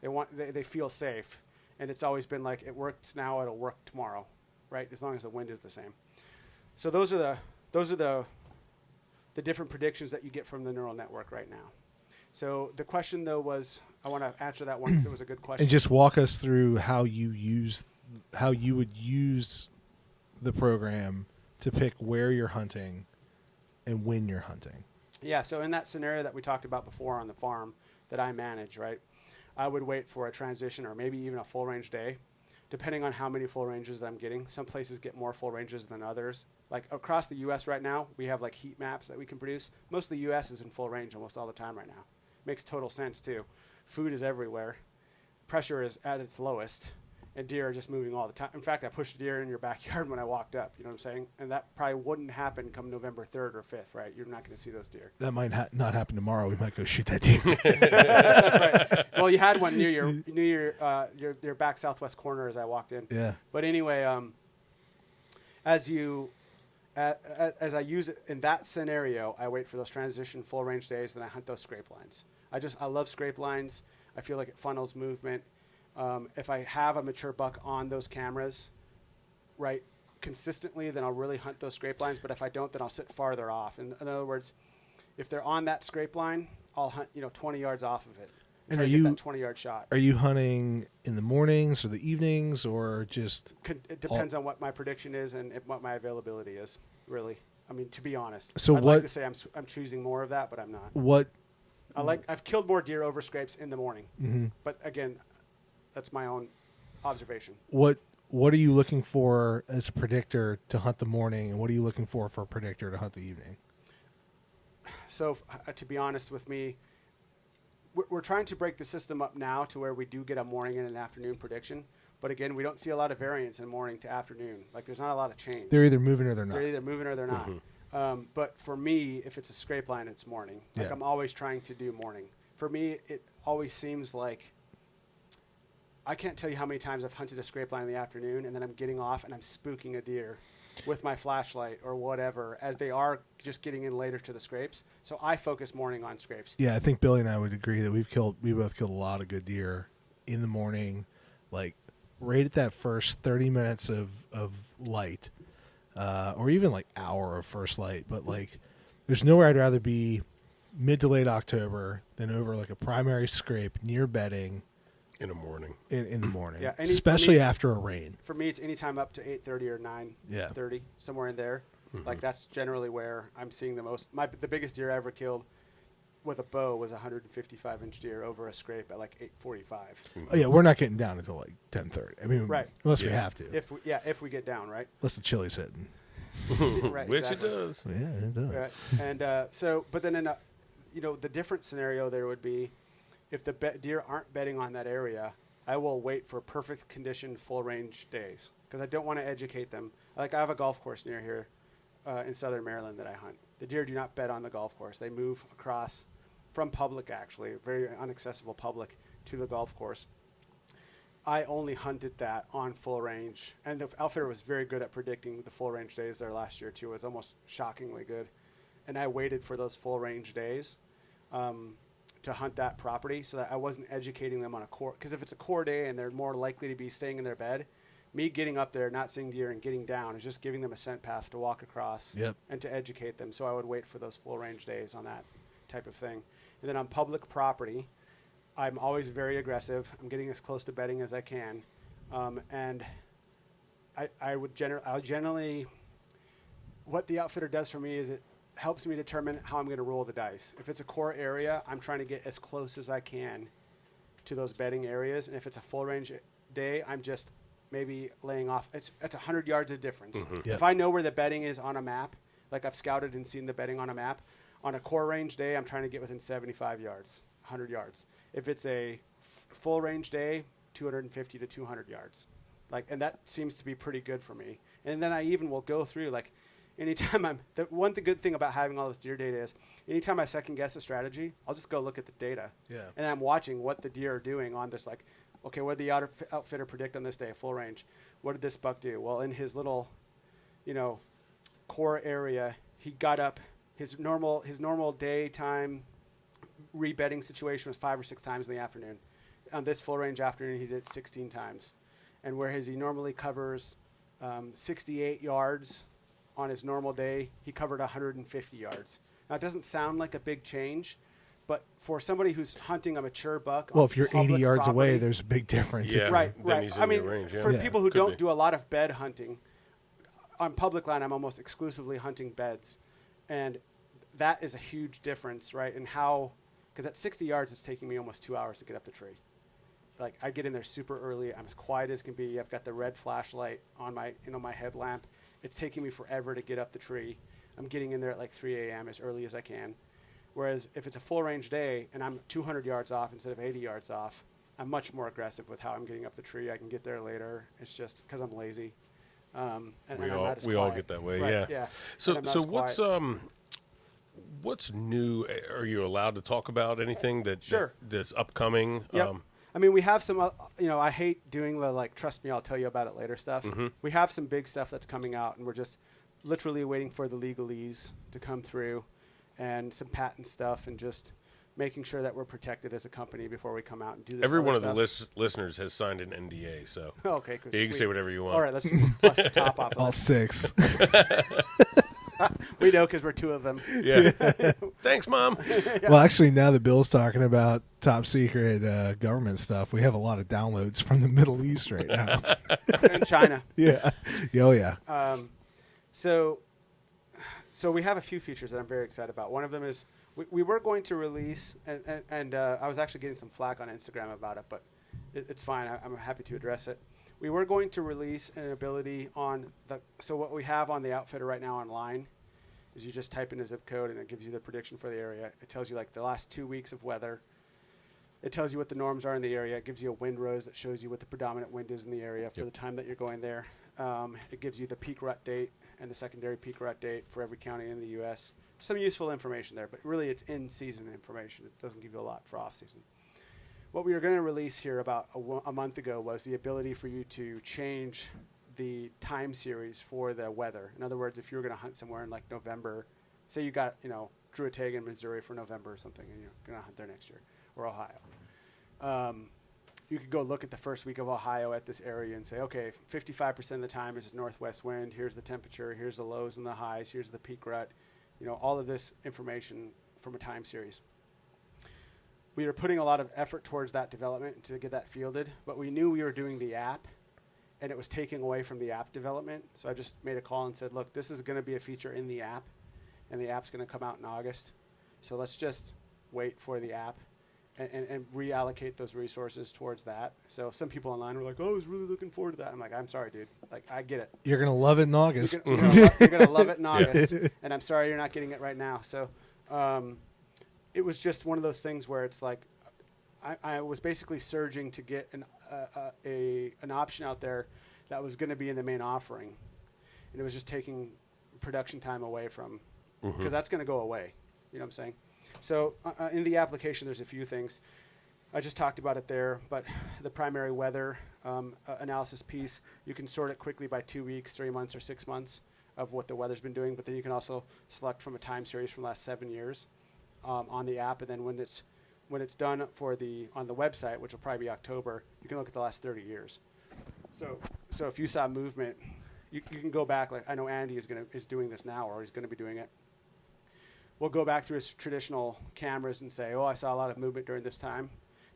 They feel safe. And it's always been like, it works now, it'll work tomorrow, right? As long as the wind is the same. So those are the different predictions that you get from the neural network right now. So the question though was, I want to answer that one because it was a good question. And just walk us through how you would use the program to pick where you're hunting and when you're hunting. Yeah, so in that scenario that we talked about before on the farm that I manage, right, I would wait for a transition or maybe even a full range day, depending on how many full ranges I'm getting. Some places get more full ranges than others. Like across the U.S. right now, we have like heat maps that we can produce. Most of the U.S. is in full range almost all the time right now. Makes total sense too. Food is everywhere. Pressure is at its lowest. And deer are just moving all the time. In fact, I pushed a deer in your backyard when I walked up. You know what I'm saying? And that probably wouldn't happen come November 3rd or 5th, right? You're not going to see those deer. That might not happen tomorrow. We might go shoot that deer. That's right. Well, you had one near your back southwest corner as I walked in. Yeah. But anyway, as I use it in that scenario, I wait for those transition full range days, and I hunt those scrape lines. I love scrape lines. I feel like it funnels movement. If I have a mature buck on those cameras, right, consistently, then I'll really hunt those scrape lines. But if I don't, then I'll sit farther off. In other words, if they're on that scrape line, I'll hunt 20 yards off of it. And try to get that 20-yard shot. Are you hunting in the mornings or the evenings or just? It depends on what my prediction is and what my availability is. Really, I mean, to be honest. So I'd like to say I'm choosing more of that, but I'm not. What? I've killed more deer over scrapes in the morning, but again, that's my own observation. What are you looking for as a predictor to hunt the morning, and what are you looking for a predictor to hunt the evening? So, to be honest with me, we're trying to break the system up now to where we do get a morning and an afternoon prediction. But again, we don't see a lot of variance in morning to afternoon. Like there's not a lot of change. They're either moving or they're not. They're either moving or they're not. But for me, if it's a scrape line, it's morning. Like I'm always trying to do morning. For me, it always seems like I can't tell you how many times I've hunted a scrape line in the afternoon and then I'm getting off and I'm spooking a deer with my flashlight or whatever as they are just getting in later to the scrapes. So I focus morning on scrapes. Yeah, I think Billy and I would agree that we both killed a lot of good deer in the morning, like right at that first 30 minutes of light, or even like hour of first light. But like, there's nowhere I'd rather be mid to late October than over like a primary scrape near bedding in the morning. In the morning, Yeah, especially after a rain. For me, it's anytime up to 8:30 or 9:30, somewhere in there. Like that's generally where I'm seeing the most. The biggest deer I ever killed with a bow was a 155-inch deer over a scrape at like 8:45. Oh yeah, we're not getting down until like 10:30. I mean, right? Unless we have to. If we get down, right? Unless the chili's hitting. Right, Which exactly. it does. Yeah, it does. Right. And but then in the different scenario there would be if the deer aren't bedding on that area, I will wait for perfect condition full range days because I don't want to educate them. Like I have a golf course near here in southern Maryland that I hunt. The deer do not bed on the golf course. They move across from public, actually, very inaccessible public, to the golf course. I only hunted that on full range, and the outfitter was very good at predicting the full range days there last year too. It was almost shockingly good, and I waited for those full range days to hunt that property so that I wasn't educating them on a core. Because if it's a core day and they're more likely to be staying in their bed, me getting up there, not seeing deer, and getting down is just giving them a scent path to walk across and to educate them. So I would wait for those full range days on that type of thing. And then on public property, I'm always very aggressive. I'm getting as close to bedding as I can. And I'll generally, what the outfitter does for me is it helps me determine how I'm going to roll the dice. If it's a core area, I'm trying to get as close as I can to those bedding areas. And if it's a full range day, I'm just maybe laying off. It's 100 yards of difference. Yep. If I know where the bedding is on a map, like I've scouted and seen the bedding on a map, on a core range day, I'm trying to get within 75 yards, 100 yards. If it's a full range day, 250 to 200 yards. And that seems to be pretty good for me. And then I even will go through, anytime good thing about having all this deer data is anytime I second guess a strategy, I'll just go look at the data. Yeah. And I'm watching what the deer are doing on this, okay, what did the outfitter predict on this day, full range? What did this buck do? Well, in his little, core area, he got up. His normal daytime rebedding situation was 5 or 6 times in the afternoon. On this full range afternoon, he did it 16 times. And whereas he normally covers 68 yards on his normal day, he covered 150 yards. Now, it doesn't sound like a big change, but for somebody who's hunting a mature buck, well, if you're 80 yards property, away, there's a big difference. Yeah, right. He's in your range. For people who Could don't be. do a lot of bed hunting, on public land, I'm almost exclusively hunting beds. And that is a huge difference, right? And because at 60 yards, it's taking me almost 2 hours to get up the tree. I get in there super early. I'm as quiet as can be. I've got the red flashlight on my headlamp. It's taking me forever to get up the tree. I'm getting in there at 3 a.m. as early as I can. Whereas if it's a full range day and I'm 200 yards off instead of 80 yards off, I'm much more aggressive with how I'm getting up the tree. I can get there later. It's just because I'm lazy. And we all get that way, right, yeah. So what's new? Are you allowed to talk about anything that's upcoming? Yep. We have some. I hate doing the trust me, I'll tell you about it later stuff. Mm-hmm. We have some big stuff that's coming out, and we're just literally waiting for the legalese to come through, and some patent stuff, and just making sure that we're protected as a company before we come out and do this. Every one of stuff. the listeners has signed an NDA, so okay, good. you can say whatever you want. All right, let's just bust the top off. All 6. We know because we're 2 of them. Yeah. Thanks, Mom. Well, actually, now that Bill's talking about top secret government stuff, we have a lot of downloads from the Middle East right now. In China. Yeah. Oh, yeah. So we have a few features that I'm very excited about. One of them is we were going to release, and I was actually getting some flack on Instagram about it, but it's fine. I'm happy to address it. We were going to release an ability so what we have on the outfitter right now online is you just type in a zip code and it gives you the prediction for the area. It tells you the last 2 weeks of weather. It tells you what the norms are in the area. It gives you a wind rose that shows you what the predominant wind is in the area for the time that you're going there. It gives you the peak rut date and the secondary peak rut date for every county in the U.S. Some useful information there, but really it's in-season information. It doesn't give you a lot for off-season. What we were going to release here about a month ago was the ability for you to change the time series for the weather. In other words, if you were going to hunt somewhere in November, say you got, Druid-Tagan, Missouri for November or something, and you're going to hunt there next year, or Ohio. you could go look at the first week of Ohio at this area and say, okay, 55% of the time is northwest wind. Here's the temperature. Here's the lows and the highs. Here's the peak rut. All of this information from a time series. We were putting a lot of effort towards that development to get that fielded, but we knew we were doing the app, and it was taking away from the app development. So I just made a call and said, look, this is going to be a feature in the app, and the app's going to come out in August. So let's just wait for the app and reallocate those resources towards that. So some people online were like, oh, I was really looking forward to that. I'm like, I'm sorry, dude. Like, I get it. You're going to love it in August. You're going to love it in August. And I'm sorry you're not getting it right now. So it was just one of those things where it's like I was basically surging to get an option out there that was going to be in the main offering. And it was just taking production time away from, because that's going to go away. You know what I'm saying? So in the application, there's a few things. I just talked about it there, but the primary weather analysis piece, you can sort it quickly by 2 weeks, 3 months, or 6 months of what the weather's been doing. But then you can also select from a time series from the last 7 years on the app. And then when it's done on the website, which will probably be October, you can look at the last 30 years. So if you saw movement, you can go back. Like I know Andy is doing this now, or he's going to be doing it. We'll go back through his traditional cameras and say, oh, I saw a lot of movement during this time.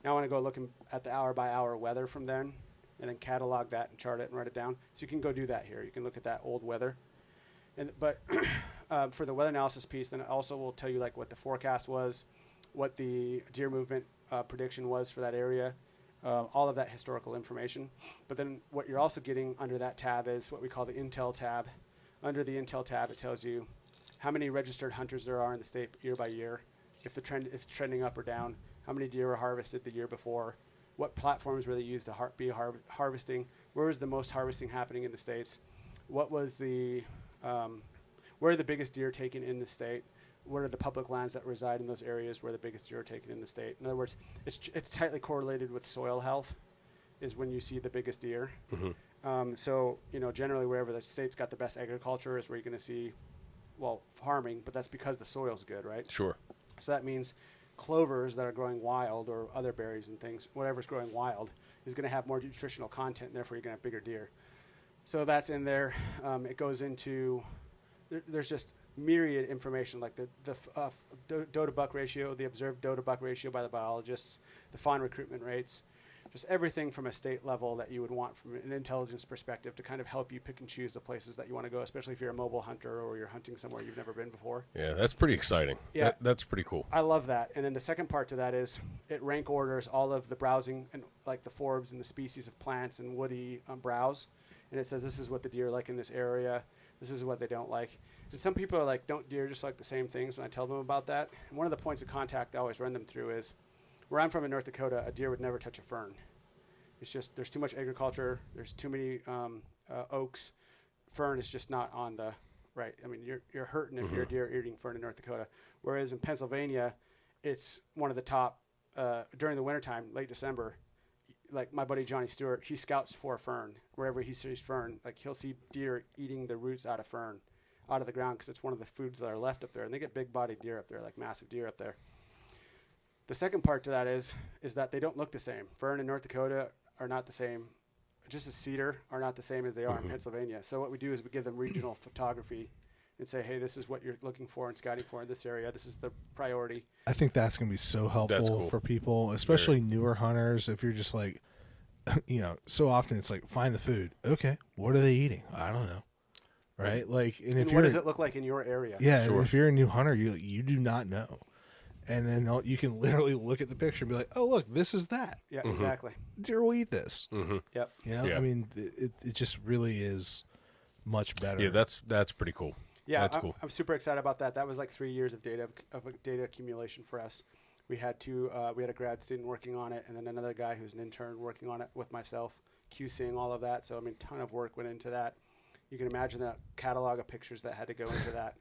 Now I want to go look at the hour-by-hour weather from then and then catalog that and chart it and write it down. So you can go do that here. You can look at that old weather. But for the weather analysis piece, then it also will tell you like what the forecast was, what the deer movement prediction was for that area, all of that historical information. But then what you're also getting under that tab is what we call the Intel tab. Under the Intel tab, it tells you how many registered hunters there are in the state year by year, if it's trending up or down, how many deer were harvested the year before, what platforms were they used to harvesting, where was the most harvesting happening in the states, what was the where are the biggest deer taken in the state, what are the public lands that reside in those areas where the biggest deer are taken in the state. In other words, it's tightly correlated with soil health is when you see the biggest deer. So generally wherever the state's got the best agriculture is where you're going to see farming, but that's because the soil's good, right? Sure. So that means clovers that are growing wild or other berries and things, whatever's growing wild, is going to have more nutritional content, and therefore you're going to have bigger deer. So that's in there. It goes into, there's just myriad information, like the doe-to-buck ratio, the observed doe-to-buck ratio by the biologists, the fawn recruitment rates, just everything from a state level that you would want from an intelligence perspective to kind of help you pick and choose the places that you want to go, especially if you're a mobile hunter or you're hunting somewhere you've never been before. Yeah, that's pretty exciting. Yeah, that's pretty cool. I love that. And then the second part to that is it rank orders all of the browsing and like the forbs and the species of plants and woody browse. And it says this is what the deer like in this area. This is what they don't like. And some people are like, don't deer just like the same things when I tell them about that? And one of the points of contact I always run them through is, where I'm from in North Dakota, a deer would never touch a fern. It's just there's too much agriculture. There's too many oaks. Fern is just not on the right. I mean, you're hurting if you're a deer eating fern in North Dakota. Whereas in Pennsylvania, it's one of the top during the wintertime, late December. Like my buddy Johnny Stewart, he scouts for fern wherever he sees fern. Like he'll see deer eating the roots out of fern, out of the ground, because it's one of the foods that are left up there. And they get big-bodied deer up there, like massive deer up there. The second part to that is that they don't look the same. Fern in North Dakota are not the same. Just as cedar are not the same as they are in Pennsylvania. So what we do is we give them regional photography and say, hey, this is what you're looking for and scouting for in this area. This is the priority. I think that's going to be so helpful for people, especially newer hunters. If you're just like, so often it's like, find the food. Okay, what are they eating? I don't know. Right? Like, and if what does it look like in your area? Yeah, if you're a new hunter, you do not know. And then you can literally look at the picture and be like, oh, look, this is that. Yeah, exactly. Deer will eat this. Yep. I mean, it just really is much better. Yeah, that's pretty cool. Yeah, that's cool. I'm super excited about that. That was like 3 years of data accumulation for us. We had we had a grad student working on it, and then another guy who's an intern working on it with myself, QCing all of that. So, I mean, a ton of work went into that. You can imagine that catalog of pictures that had to go into that.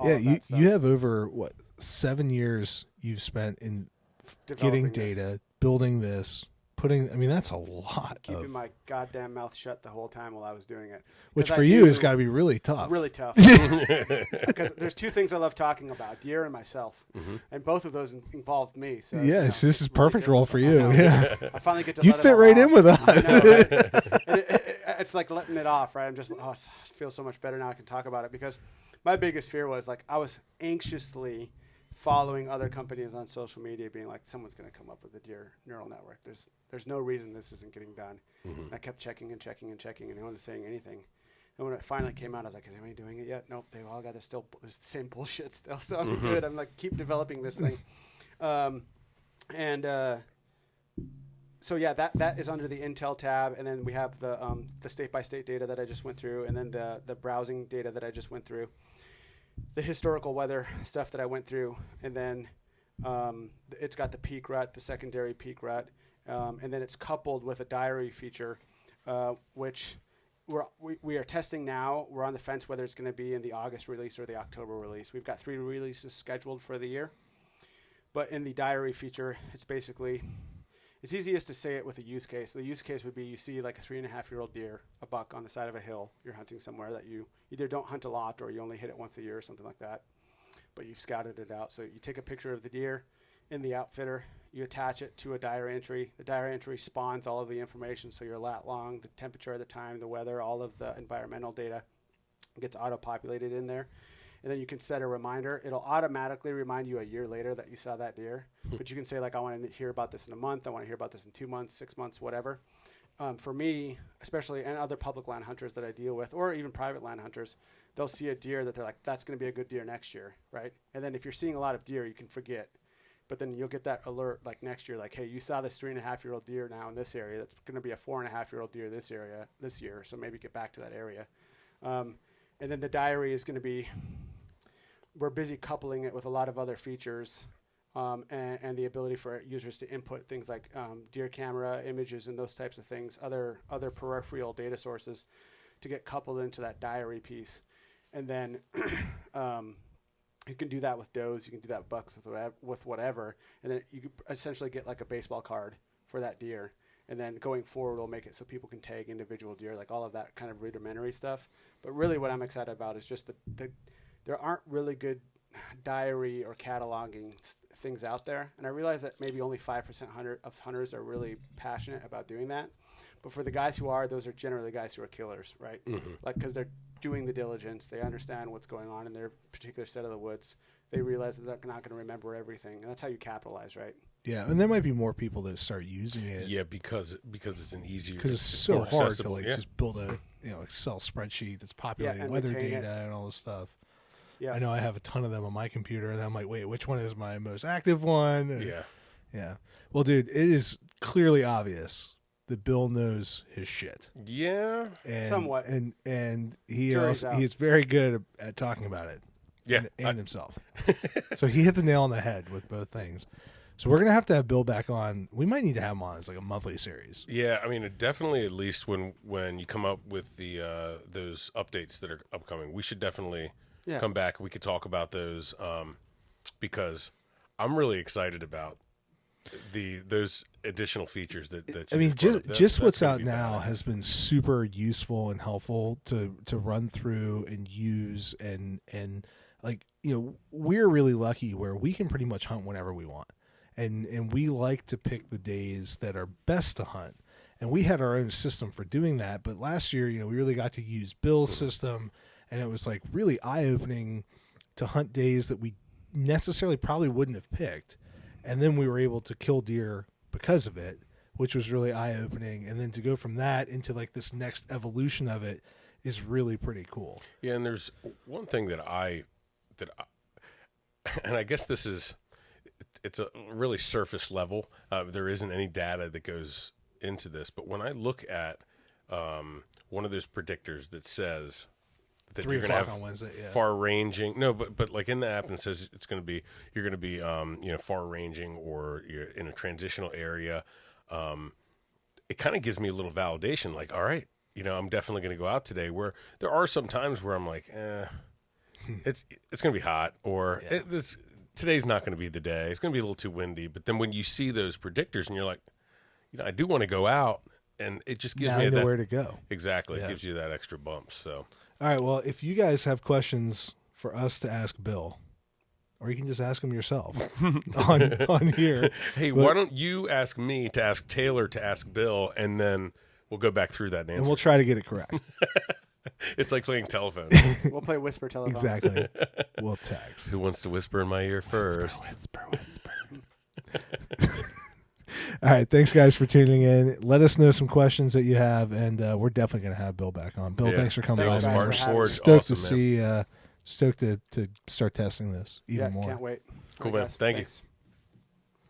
Yeah, you have over 7 years you've spent in getting data, building this, putting. I mean, that's a lot. Keeping my goddamn mouth shut the whole time while I was doing it. Which 'Cause for I you knew- has got to be really tough. Really tough. Because there's two things I love talking about: deer and myself, and both of those involved me. So Yes, this is it's really perfect role for you. difficult. I know. Yeah, I finally get to. you let it fit all right off. in with I us. know, right? It's like letting it off, right? I'm just, I feel so much better now. I can talk about it because my biggest fear was like I was anxiously following other companies on social media, being like, someone's going to come up with a deer neural network. There's no reason this isn't getting done. And I kept checking and checking and checking, and no one was saying anything. And when it finally came out, I was like, is anybody doing it yet? Nope, they've all got this same bullshit still. So I'm good. I'm like, keep developing this thing. So yeah, that is under the Intel tab, and then we have the state-by-state data that I just went through, and then the browsing data that I just went through, the historical weather stuff that I went through, and then it's got the peak rut, the secondary peak rut, and then it's coupled with a diary feature, which we are testing now. We're on the fence whether it's going to be in the August release or the October release. We've got 3 releases scheduled for the year, but in the diary feature, it's easiest to say it with a use case. The use case would be you see like a 3.5-year-old deer, a buck on the side of a hill. You're hunting somewhere that you either don't hunt a lot or you only hit it once a year or something like that, but you've scouted it out. So you take a picture of the deer in the outfitter, you attach it to a diary entry. The diary entry spawns all of the information, so your lat long, the temperature at the time, the weather, all of the environmental data gets auto-populated in there. And then you can set a reminder. It'll automatically remind you a year later that you saw that deer. But you can say, like, I want to hear about this in a month. I want to hear about this in 2 months, 6 months, whatever. For me, especially, and other public land hunters that I deal with, or even private land hunters, they'll see a deer that they're like, that's going to be a good deer next year, right? And then if you're seeing a lot of deer, you can forget. But then you'll get that alert, like, next year, like, hey, you saw this 3.5-year-old deer now in this area. That's going to be a 4.5-year-old deer this year. So maybe get back to that area. And then the diary is going to be... We're busy coupling it with a lot of other features and the ability for users to input things like deer camera images and those types of things, other peripheral data sources to get coupled into that diary piece. And then you can do that with does, you can do that with bucks, with whatever. And then you can essentially get like a baseball card for that deer. And then going forward, we'll make it so people can tag individual deer, like all of that kind of rudimentary stuff. But really what I'm excited about is just there aren't really good diary or cataloging things out there. And I realize that maybe only 5% of hunters are really passionate about doing that. But for the guys who are, those are generally guys who are killers, right? Mm-hmm. Like, because they're doing the diligence. They understand what's going on in their particular set of the woods. They realize that they're not going to remember everything. And that's how you capitalize, right? Yeah, and there might be more people that start using it. Yeah, because it's an easier... Because it's so hard to like just build a Excel spreadsheet that's populating weather data and all this stuff. Yeah, I know I have a ton of them on my computer, and I'm like, wait, which one is my most active one? And yeah. Well, dude, it is clearly obvious that Bill knows his shit. Yeah, somewhat, and he is very good at talking about it. Yeah, and himself. So he hit the nail on the head with both things. So we're gonna have to have Bill back on. We might need to have him on as like a monthly series. Yeah, I mean, definitely. At least when you come up with the those updates that are upcoming, we should definitely. Come back. We could talk about those because I'm really excited about those additional features that I mean, just what's out now has been super useful and helpful to run through and use and like we're really lucky where we can pretty much hunt whenever we want and we like to pick the days that are best to hunt and we had our own system for doing that. But last year, we really got to use Bill's system. And it was like really eye-opening to hunt days that we necessarily probably wouldn't have picked. And then we were able to kill deer because of it, which was really eye-opening. And then to go from that into like this next evolution of it is really pretty cool. Yeah, and there's one thing that I and I guess it's a really surface level. There isn't any data that goes into this. But when I look at one of those predictors that says... that you're going to have on Wednesday, far-ranging. No, but like in the app, and it says you're going to be far-ranging or you're in a transitional area. It kind of gives me a little validation. Like, all right, I'm definitely going to go out today. Where there are some times where I'm like, it's going to be hot, or today's not going to be the day. It's going to be a little too windy. But then when you see those predictors, and you're like, I do want to go out, and it just gives Now me I know that where to go. exactly. Yeah. It gives you that extra bump. So All right. Well, if you guys have questions for us to ask Bill, or you can just ask him yourself on here. hey, why don't you ask me to ask Taylor to ask Bill, and then we'll go back through that answer. And we'll try to get it correct. It's like playing telephone. We'll play whisper telephone. Exactly. We'll text. Who wants to whisper in my ear first? Whisper. All right. Thanks, guys, for tuning in. Let us know some questions that you have, and we're definitely going to have Bill back on. Bill, Yeah. thanks for coming Thanks, on. guys, man. for We're having me. stoked Awesome, to man. see, stoked to start testing this even more. Can't wait. Cool, All right, man. guys, Thank you. thanks.